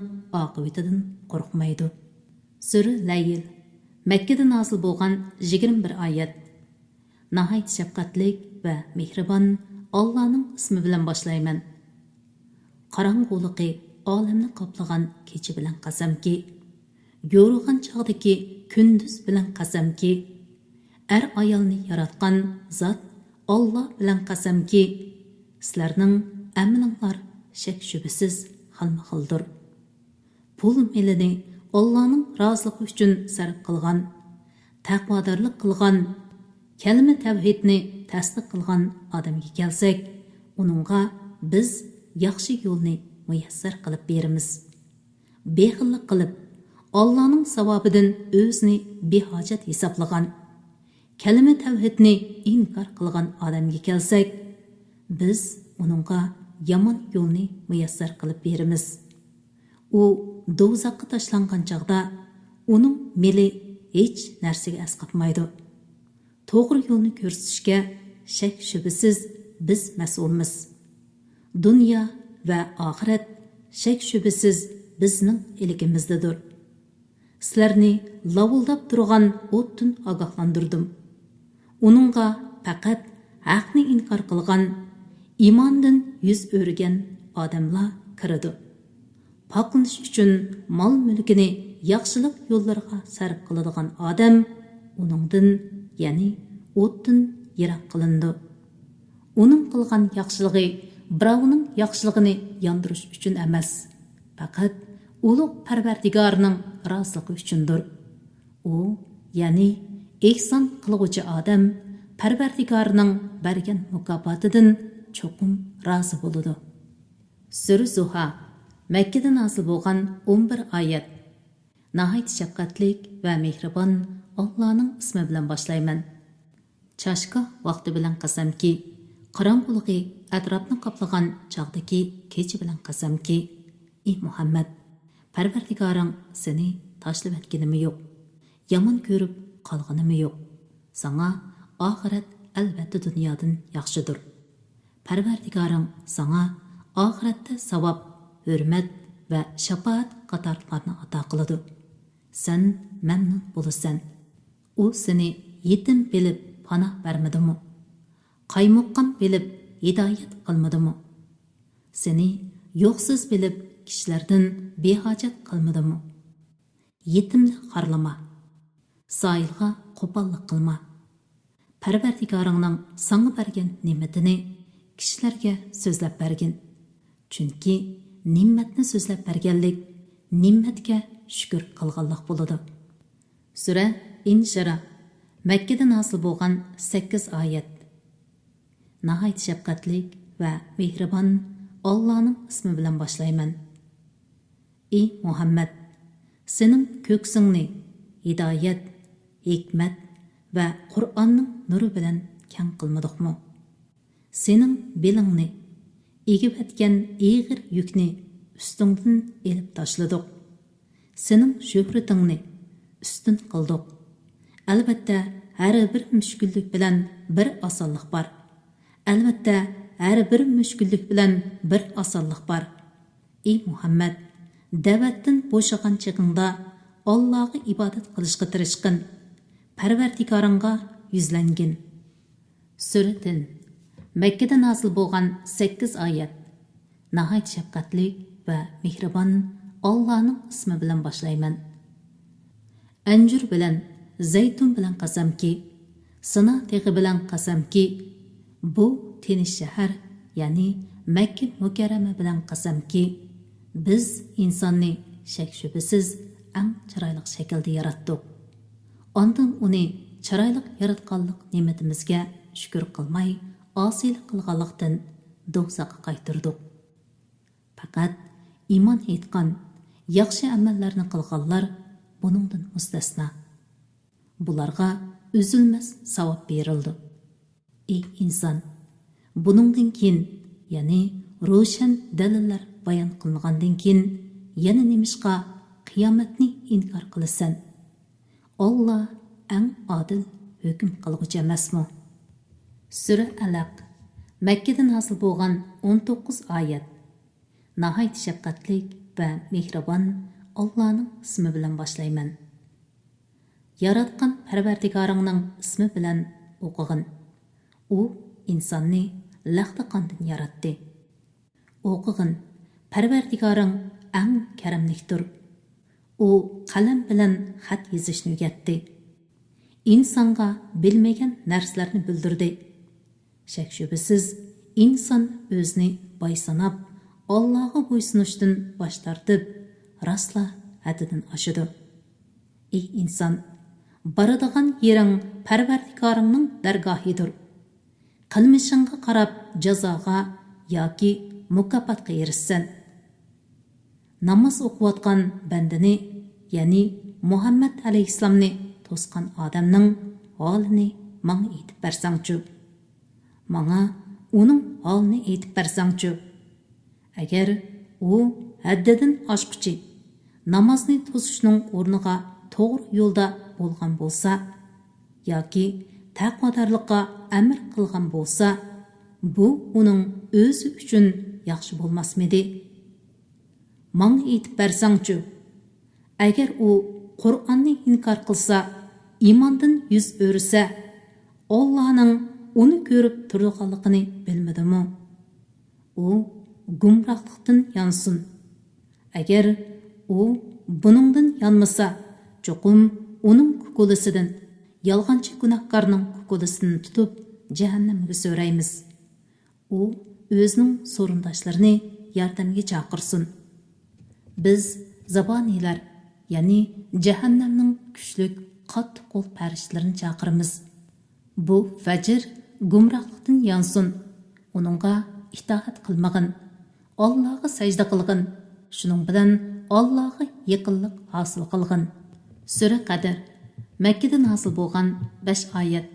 oqibatidan qo'rqmaydi. Sura Layl, Makkada nozil bo'lgan 21 oyat. Nihoyat shafqatlik va mehribon Allohning ismi bilan boshlayman. Qorong'uliqi olamni qoplagan kecha bilan qasamki, yo'rg'an chog'dagi kunduz bilan qasamki, ayolni yaratgan zot Alloh bilan qasamki, sizlarning amalinglar shak shubhasiz xilma-xildir. Pul milini Allohning roziligi uchun sarf qilgan, taqvodorlik qilgan, kalima tavhidni tasdiq qilgan odamga kelsak, uningga biz yaxshi yo'lni muyassar qilib beramiz. Bexillik qilib, Allohning savobidan o'zini behojat hisoblagan, kalima tavhidni inkor qilgan odamga kelsak, biz uningga yomon yo'lni muyassar qilib beramiz. U do'zaxga tashlangan chog'da uning meli hech narsaga asqatmaydi. To'g'ri yo'lni ko'rsatishga shak shubhasiz biz mas'ulmiz. Dunyo va oxirat shak shubhasiz bizning eligimizdadir. Sizlarni lavuldab turgan o'tdan ogohlantirdim. Uningga faqat haqni inkor qilgan, iymondan yuz o'rgan odamlar kiradi. Poklanish uchun mol-mulkini yaxshilik yo'llariga sarf qiladigan odam uningdan, ya'ni o'tdan yiroq qilindi. Uning qilgan yaxshiligi birovning yaxshiligini yondirish uchun emas, faqat ulug' Parvardigorning roziligi uchundir. U, ya'ni ehson qilguvchi odam Parvardigorning bergan mukofotidan cho'qim rozi bo'ladi. Sura Zuha, Makkada nozil bo'lgan 11 oyat. Nəhayət şəfqətlik və mehribon Allah'ın ismi bilan başlayman. Çaşqa vaqti bilan qasamki, qarang'ulig'i atrofni qoplagan chog'dagi kecha bilan qasamki, ey Muhammad, Parvardigoring seni tashlab etganimi yo'q. Yomon ko'rib qolganimi yo'q. Sana oxirat albatta dunyodan yaxshidir. Parvardigoring sana oxiratda savob, hurmat va shafaat qatorlarni ato qiladi. Sen memnun bo'lasan. U seni yetim bilib panoh bermadimi? Qaymoqqan bilib hidoyat qilmadimi? Seni yo'qsiz bilib kishilardan behojat qilmadimi? Yetimni qarlama. Soilga qo'pollik qilma. Parvardigoringning sana bergan ne'matini kishilarga so'zlab bergin. Chunki ne'matni so'zlab berganlik ne'matga shukr qilganlik bo'ladi. Sura İnşirah Məkkədə nazil bo'lgan 8 oyat. Nəhayət şəfqətlik və mehribon Allah'ın ismi bilan başlayman. Ey Muhammad, senin köksüngni hidoyat, hikmat va Qur'onning nuri bilan keng qilmadikmi? Senin belingni egib etgan ig'ir yukni ustingdan elib tashladik. Senin shuhratingni ustun qildik. Albatta, har bir mushkullik bilan bir osonlik bor. Albatta, har bir mushkullik bilan bir osonlik bor. Ey Muhammad, da'vatdan bo'shagan chig'ingda Allohga ibodat qilishga tirishqin. Parvardigoringga yuzlangin. Suratin Məkkədə nazil bo'lgan 8 oyat. Nəhayət şəfqətlik və mehribon Allah'ın ismi bilan başlayman. Anjur bilan, zaytun bilan qasamki, Sina teg'i bilan qasamki, bu tinish shahar, ya'ni Makka mukarrama bilan qasamki, biz insonni shak shubhasiz eng chiroyli shaklda yaratdik. Ondan uni chiroyli yaratganlik ne'matimizga shukr qilmay, osiylik qilganlikdan do'zaxga qaytirdik. Faqat iymon etgan, yaxshi amallarni qilganlar buningdan mustasno. Bularga üzülmez savob berildi. Ey inson, buningdan keyin, ya'ni ro'shan dalillar bayon qilingandan keyin yana nimishqa qiyomatni inkor qilasan? Alloh eng adil hukm qilguvchi emasmi? Sura Alaq Makkada nazil bo'lgan 19 oyat. Nəhayət şəfqətlik və mehribon Allah'ın ismi bilan başlayman. Yaratqan Parvardigoringning ismi bilan o'qig'in. U insonni lahda qondan yaratdi. O'qig'in. Parvardigoring eng karamlikdir. U qalam bilan xat yozishni o'rgatdi. İnsonga bilmagan narsalarni bildirdi. Shak shubhasiz inson o'zini boy sanab, Allohga bo'ysunishdan bosh tortib, rostla haddidan oshidi. Ey inson, baradigan yering Parvardigoringning dargohidir. Qilmishingga qarab jazoga yoki mukofotga erishsan. Namoz o'qiyotgan bandani, ya'ni Muhammad alayhissalomni to'sgan odamning holini menga aytib bersangchi. Menga uning holini aytib bersangchi. Agar u haddidan oshquchi namozni to'sishning o'rniga to'g'ri yo'lda bo'lgan bo'lsa yoki taqvodorlikqa amr qilgan bo'lsa, bu uning o'zi uchun yaxshi bo'lmasmidi? Menga aytib bersangchi, agar u Qur'onni inkor qilsa, iymondan yuz o'rsa, Allohning uni ko'rib turganligini bilmadimi? U gumrohlikdan yonsin. Agar u buningdan yonmasa, cho'qim uning kukulisidan, yolg'onchi gunohkorning kukulisidan tutib jahannamga so'raymiz. U o'zining so'rindoshlarini yordamga chaqirsin. Biz zaboniylar, ya'ni jahannamning kuchlik, qattiq qo'l farishtalarini chaqiramiz. Bu fajr gumrohlikdan yonsin. Uningga itoat qilmag'in. Allohga sajda qilgin. Shuning bilan Allah'a yaqinlik hosil qilgan. Sura Qadr Makkadan hosil bo'lgan 5 oyat.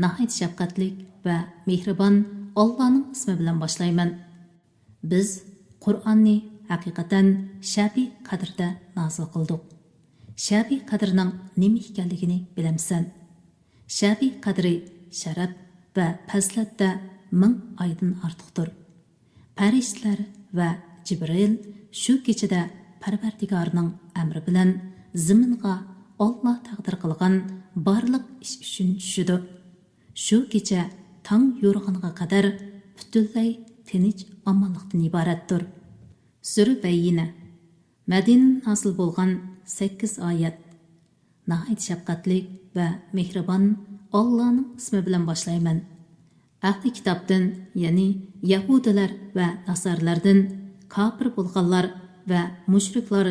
Nihoyat shafqatli va mehribon Allohning ismi bilan boshlayman. Biz Qur'onni haqiqatan Shabi qadrda nozil qildik. Shabi qadrining nima ekanligini bilamsan? Shabi qadri sharaf va fazilatda 1000 oydan ortiqdir. Farishtalar va Jibril shu kechada Parvardigorning amri bilan zaminga Alloh taqdir qilgan barliq ish uchun tushidi. Shu kecha tong yo'rg'iniga qadar butunlay tinch omonlikdan iboratdir. Sura Bayyina Madina hosil bo'lgan 8 oyat. Nihoyat shafqatli va mehribon Allohning ismi bilan boshlayman. Ahli kitobdan, ya'ni Yahudilar va Nasarlardan kofir bo'lganlar va mushriklar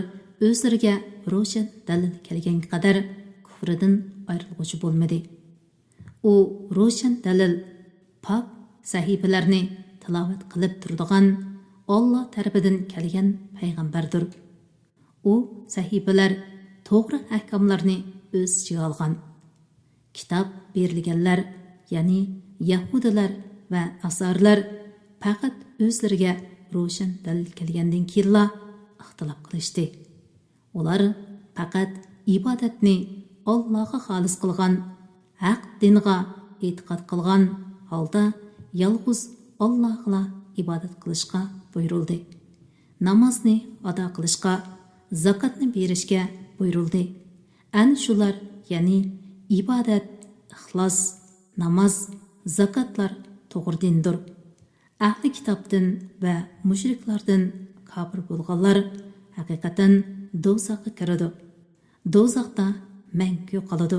o'zlariga ro'shan dalil kelganga qadar kufridan ayrilguchi bo'lmadi. U ro'shan dalil pok sahifalarni tilovat qilib turadigan Alloh tarafidan kelgan payg'ambardir. U sahifalar to'g'ri ahkomlarni o'z ichiga olgan. Kitob berilganlar, ya'ni Yahudilar va Nasarlar faqat o'zlariga ro'shan dalil kelgandan keyinla ixtilof qilishdi. Ular faqat ibodatni Allohga xolis qilgan, haq dinga e'tiqod qilgan holda yolg'iz Allohga ibodat qilishga buyurildi. Namozni ado qilishga, zakotni berishga buyurildi. Ana shular, ya'ni ibodat, ixlos, namoz, zakotlar to'g'ri dindir. Ahli kitobdan va mushriklardan kofir bo'lganlar haqiqatan do'zaxga kiradi. Do'zaxda mangu qoladi.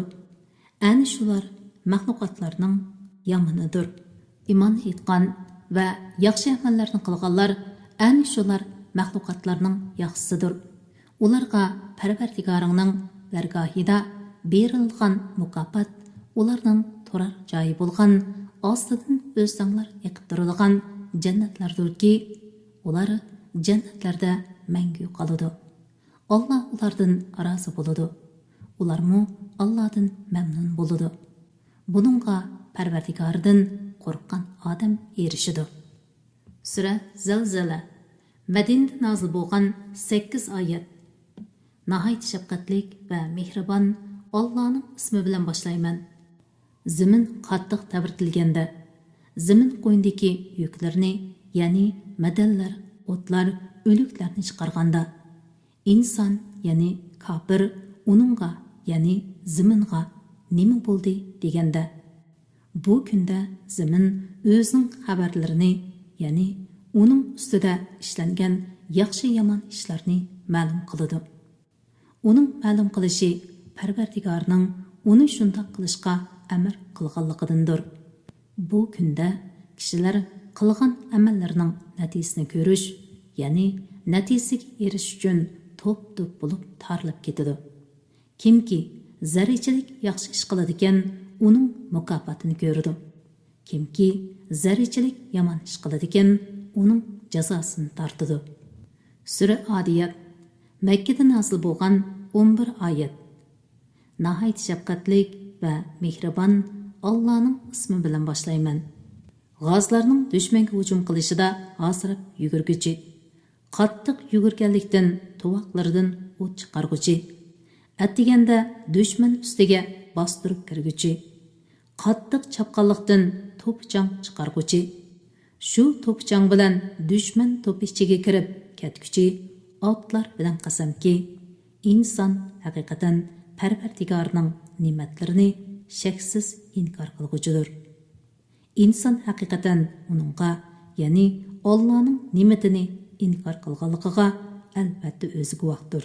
Ana shular maxluqotlarning yomonidir. Iymon etgan va yaxshi amallarni qilganlar ana shular maxluqotlarning yaxshisidir. Ularga Parvardigoringning dargohida berilgan mukofot ularning turar joyi bo'lgan ostidan o'zsanglar yiqib turadigan jannatlardirki, ular jannatlarda mangu qoladi. Alloh ulardan rozi bo'ladi. Ularmu Allohdan mamnun bo'ladi. Buningga Parvardigordan qo'rqqan odam erishidi. Sura Zalzala Madinada nozil bo'lgan 8 oyat. Nihoyat shafqatli va mehribon Allohning ismi bilan boshlayman. Zamin qattiq tabritilganda, zamin qo'ynidagi yuklarni, ya'ni madallar, o'tlar, o'liklarni chiqarganda, inson, ya'ni kofir uningga, ya'ni zaminga nima bo'ldi deganda, bu kunda zamin o'zining xabarlarini, ya'ni uning ustida ishlangan yaxshi yomon ishlarni ma'lum qiladi. Uning ma'lum qilishi Parvardigorning uni shundoq qilishga amr qilganligidandir. Bu kunda kishilar qilgan amallarining natijasini ko'rish, ya'ni natijasiga erishish uchun to'p-to'p bo'lib tarilib ketadi. Kimki zarrachilik yaxshi ish qiladi ekan, uning mukofotini ko'radi. Kimki zarrachilik yomon ish qiladi ekan, uning jazosini tortadi. Sura Adiyat Makkada nozil bo'lgan 11 oyat. Nihoyat shafqatli va mehribon Allohning ismi bilan boshlayman. G'ozlarning dushmanga hujum qilishida asrab yugurguchi, qattiq yugurganlikdan tuvoqlaridan o't chiqarguchi, atdiganda dushman ustiga bostirib kirguchi, qattiq chapqanlikdan to'pchang chiqarguchi, shu to'pchang bilan dushman to'pi ichiga kirib ketguchi otlar bilan qasamki, inson haqiqatan Parvardigorning ne'matlarini shaksiz inkor qilguchidir. Inson haqiqatan uningga, ya'ni Allohning ne'matini inkor qilganligiga albatta o'zi guvohdir.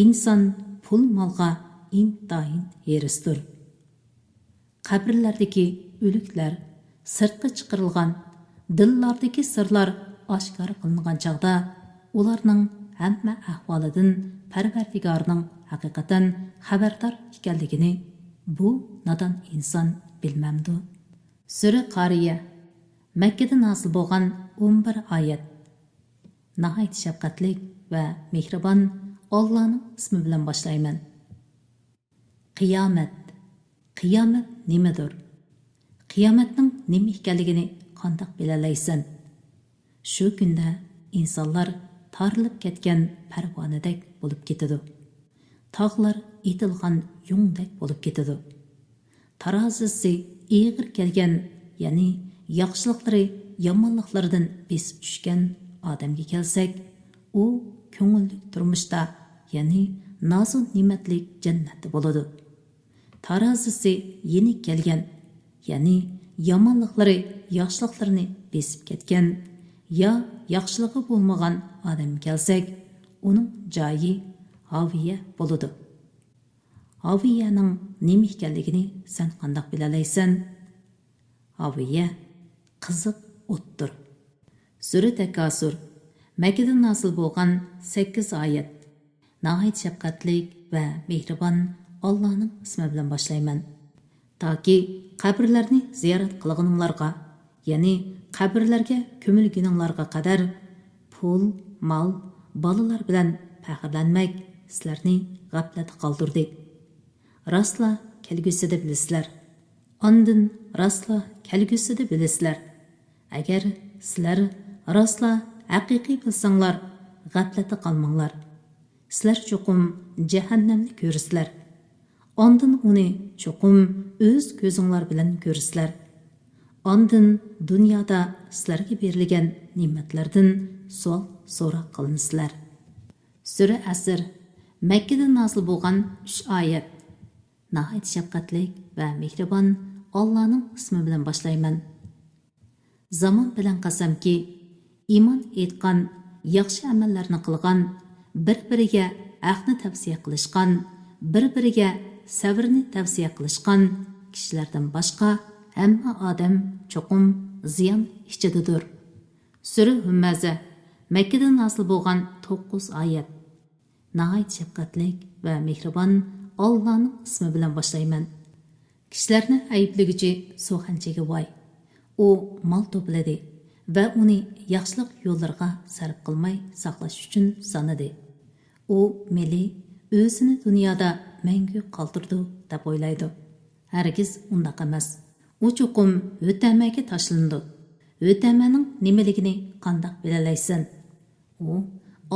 Inson pul molga intayin herisdir. Qabrlardagi o'liklar sirtqa chiqarilgan, dillardagi sirlar oshkor qilingan chog'da ularning hamma ahvolidan Parvardigorning haqiqatan xabardor ekanligini bu nodon inson bilmamdi. Sura Qariya Makkada nozil bo'lgan 11 oyat. Nihoyat shafqatli va mehribon Allohning ismi bilan boshlayman. Qiyomat. Qiyomat nimadir? Qiyomatning nima ekanligini qanday bilalaysan? Shu kunda insonlar tarilib ketgan parvonadek bo'lib ketadi. Tog'lar etilgan yungdek bo'lib ketadi. Tarazisi ig'ir kelgan, ya'ni yaxshiliklari yomonliklaridan besib tushgan odamga kelsak, u ko'ngilli turmushda, ya'ni nozik ne'matlik jannatda bo'ladi. Tarazisi yenik kelgan, ya'ni yomonliklari yaxshiliklarini besib ketgan, ya yaxshiligi bo'lmagan odam kelsak, uning joyi haviya bo'ladi. Haviyaning nima ekanligini sen qanday bilalaysan? Haviya qiziq o'tdir. Sura Takasur Makkada nozil bo'lgan 8 oyat. Nihoyat shafqatlik va mehribon Allohning ismi bilan boshlayman. Toki qabrlarni ziyorat qilganinglarga, ya'ni qabrlarga ko'milganinglarga qadar pul, mol, bolalar bilan faxrlanmak sizlarni g'aflatga qoldirdi. Rastla kelgusida bilasizlar. Ondan rastla kelgusida bilasizlar. Agar sizlar rastla haqiqiy bilsanglar, g'aflatga qolmanglar. Sizlar cho'qim jahannamni ko'rsizlar. Ondan uni cho'qim o'z ko'zinglar bilan ko'rsizlar. Ondan dunyoda sizlarga berilgan ne'matlardan savol so'roq qilinsizlar. Sura Asr Makkada nozil bo'lgan 3 oyat. Nihoyat shafqatlik va mehribon Allohning ismi bilan boshlayman. Zamon bilan qasamki, iymon etgan, yaxshi amallarni qilgan, bir-biriga haqni tavsiya qilishgan, bir-biriga sabrni tavsiya qilishgan kishilardan boshqa hamma odam cho'qim ziyon ichidadir. Sura Humaza Makkada nozil bo'lgan 9 oyat. Nihoyat shafqatlik va mehribon Allohning ismi bilan boshlayman. Kishilarni ayblig'ichi so'xanchaga voy. U mol to'pladi va uni yaxshilik yo'llariga sarf qilmay saqlash uchun sanadi. U meli o'zini dunyoda mangu qoldirdi deb o'ylaydi. Hargiz undaq emas. U cho'qim o'tamaga tashlandi. O'tamaning nimaligini qanday bilalaysan? U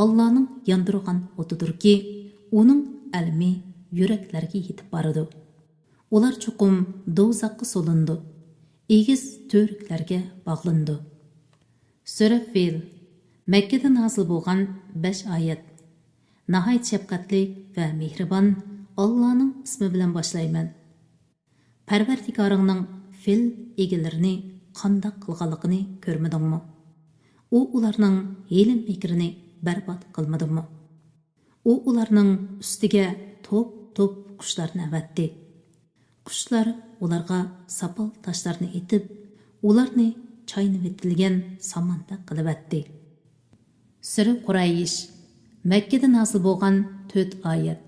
Allohning yondirgan o'tidirki, uning ilmi yuraklarga yetib boradi. Ular cho'qim do'zaxga solindi. Egiz to'riklarga bog'landi. Sura Fil Makkada nozil bo'lgan 5 oyat. Nihoyat shafqatlik va mehribon Allohning ismi bilan boshlayman. Parvardigoringning fil egilarini qanday qilganligini ko'rmadingmi? U ularning ilm fikrini barbod qilmadimi? U ularning ustiga to'p qushlarni avatdi. Qushlar ularga sapal toshlarni etib, ularni chaynib etilgan samonda qilib atdi. Sura Quraysh Makkada nozil bo'lgan 4 oyat.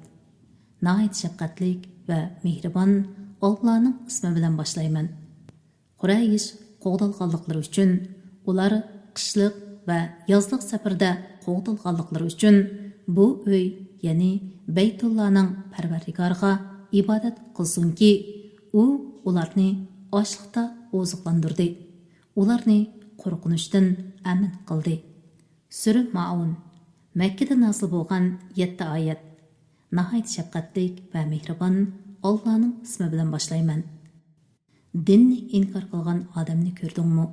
Nihoyat shafqatlik va mehribon Allohning ismi bilan boshlayman. Quraysh qo'g'dalganliklari uchun, ular qishliq va yozliq safarda qo'g'dalganliklari uchun bu uy, ya'ni Baytullohning Parvardigoriga ibodat qilsinki, u ularni ochliqda oziqlantirdi. Ularni qo'rqinishdan amin qildi. Sura Maun Makkada nozil bo'lgan 7 oyat. Nihoyat shafqatlik va mehribon Allohning ismi bilan boshlayman. Dinni inkor qilgan odamni ko'rdingmi?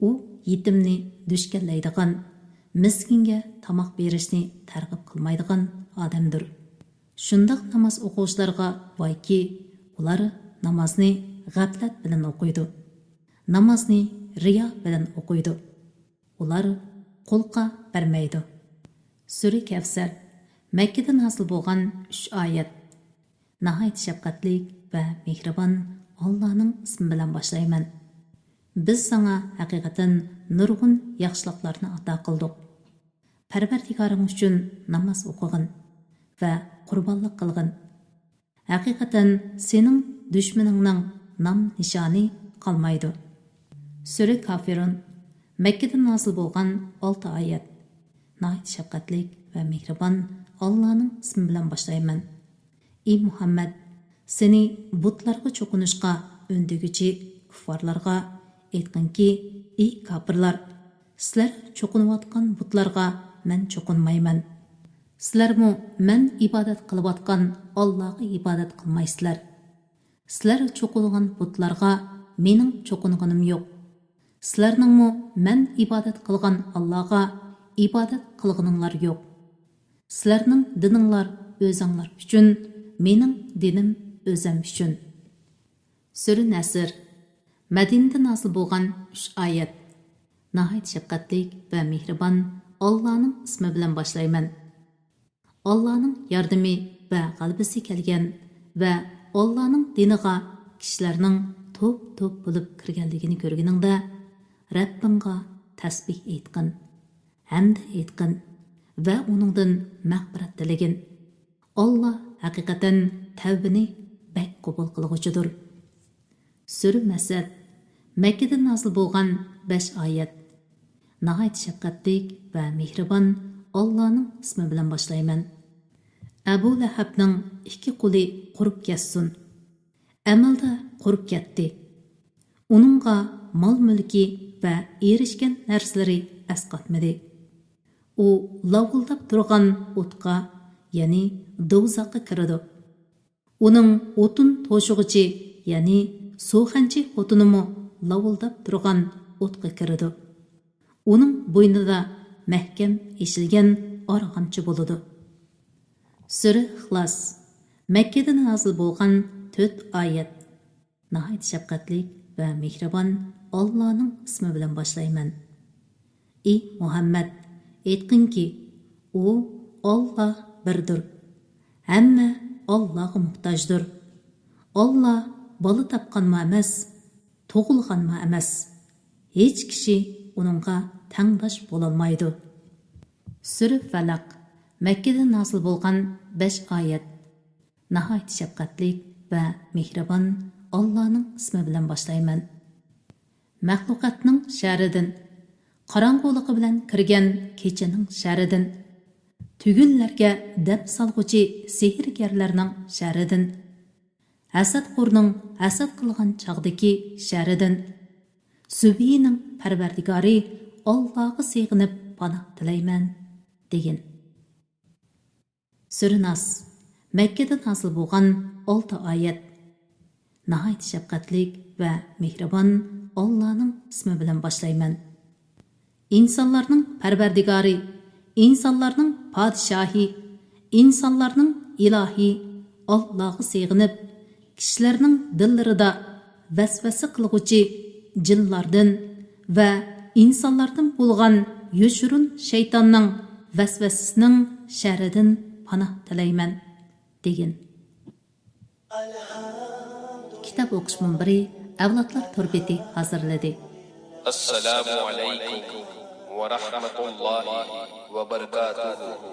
U yetimni dushkanlaydigan, miskinga tomoq berishni targ'ib qilmaydigan odamdir. Shundoq namoz o'quvchilarga voyki, ular namozni g'aflat bilan o'qiydi. Namozni riyo bilan o'qiydi. Ular qo'lqa bermaydi. Sura Kavsar Makkada nozil bo'lgan 3 oyat. Nihoyat shafqatlik va mehribon Allohning ismi bilan boshlayman. Biz sana haqiqatan nurg'un yaxshiliklarni ato qildik. Parvardigoring uchun namoz o'qig'in va qurbonlik qilg'in. Haqiqatan sening dushmaningning nom nishoni qolmaydi. Sura Kafirun Makkada nozil bo'lgan 6 oyat. nəhayət şəfqətlik və mehriban Allah'ın ismi bilan başlayman. Ey Muhammed, seni butlarga çokunuşqa öndügücü kuffarlarga aytqinki, ey kafirlar, sizlar çokunuvatqan butlarga men çokunmayman. Sizlarmı men ibadat qılıvatqan Allah'a ibadat qılmaysızlar. Sizlar çokunğan butlarga mening çokunğanim yo'q. Sizlarningmi men ibadat qilgan Allah'a ibadat qilganinglar yo'q. Sizlarning dininglar o'zinglar uchun, mening dinim o'zim uchun. Sura Nasr Madinada nazil bo'lgan 3 oyat. Nəhayət şəfqətlik və mehriban Allah'ın ismi bilan başlayman. Allah'ın yardımı və qalbisi kelgan və Allah'ın diniga kishilarning top bo'lib kirganligini ko'rganingda Rabbingga tasbih aytqin, hamd aytqin va uningdan mag'firat tilagin. Allah haqiqatan tavbani bak qabul qilg'uchidir. Sura Masad Makkada nazil bo'lgan 5 oyat. Nəhayət şəfqətlik və mehriban Allah'ın ismi bilan başlayman. Abu Lahabning 2 qo'li qurib ketsin. Amalda qurib ketdi. Uningga mol-mulki va erishgan narsalari asqatmadi. U lavildab turgan o'tqa, ya'ni dovzaqqa kirdi. Uning o'tin to'shig'ichi, ya'ni suvxanchi xotinimi lavildab turgan o'tqa kirdi. Uning bo'ynida mahkam eshilgan org'amchi bo'ladi. Sura İxlos Makkada nazil bo'lgan 4 oyat. Nəhayət şəfqətlik və mehriban Allah'ın ismi bilan başlayman. Ey Muhammed, aytqinki, o Allah birdir. Hamma Allah'a muhtojdir. Allah bola tapqanma emas, tug'ilganma emas. Hech kishi uningga tangdosh bo'lolmaydi. Sura Falaq Makkada nazil bo'lgan 5 oyat. Nəhayət şəfqətlik və mehriban Allah'ın ismi bilan başlayman. Məxluqatning sharidan, qorong'ulig'i bilan kirgan kechaning sharidan, tugunlarga dab salg'uchi sehrgarlarning sharidan, hasadxo'rning hasad qilgan chog'dagi sharidan, Subhining Parvardigori Allohga sig'inib panoh tilayman degan. Sura Nas Makkada nazil bo'lgan 6 oyat. Nəhayət şəfqətlik və mehriban Allah'ın ismi bilan başlayman. İnsanlarning Parvardigori, insonlarning podshohi, insonlarning ilohi Allohga sig'inib, kishilarning dillarida vasvasa qilg'uchi jinlardan va insonlardan bo'lgan yoshurun shaytonning vasvasasining sharidan panoh tilayman degan. Kitap o'qish Munbiri avlodlar turbeti hazırladı. Assalamu alaykum wa rahmatullahi wa barakatuhu.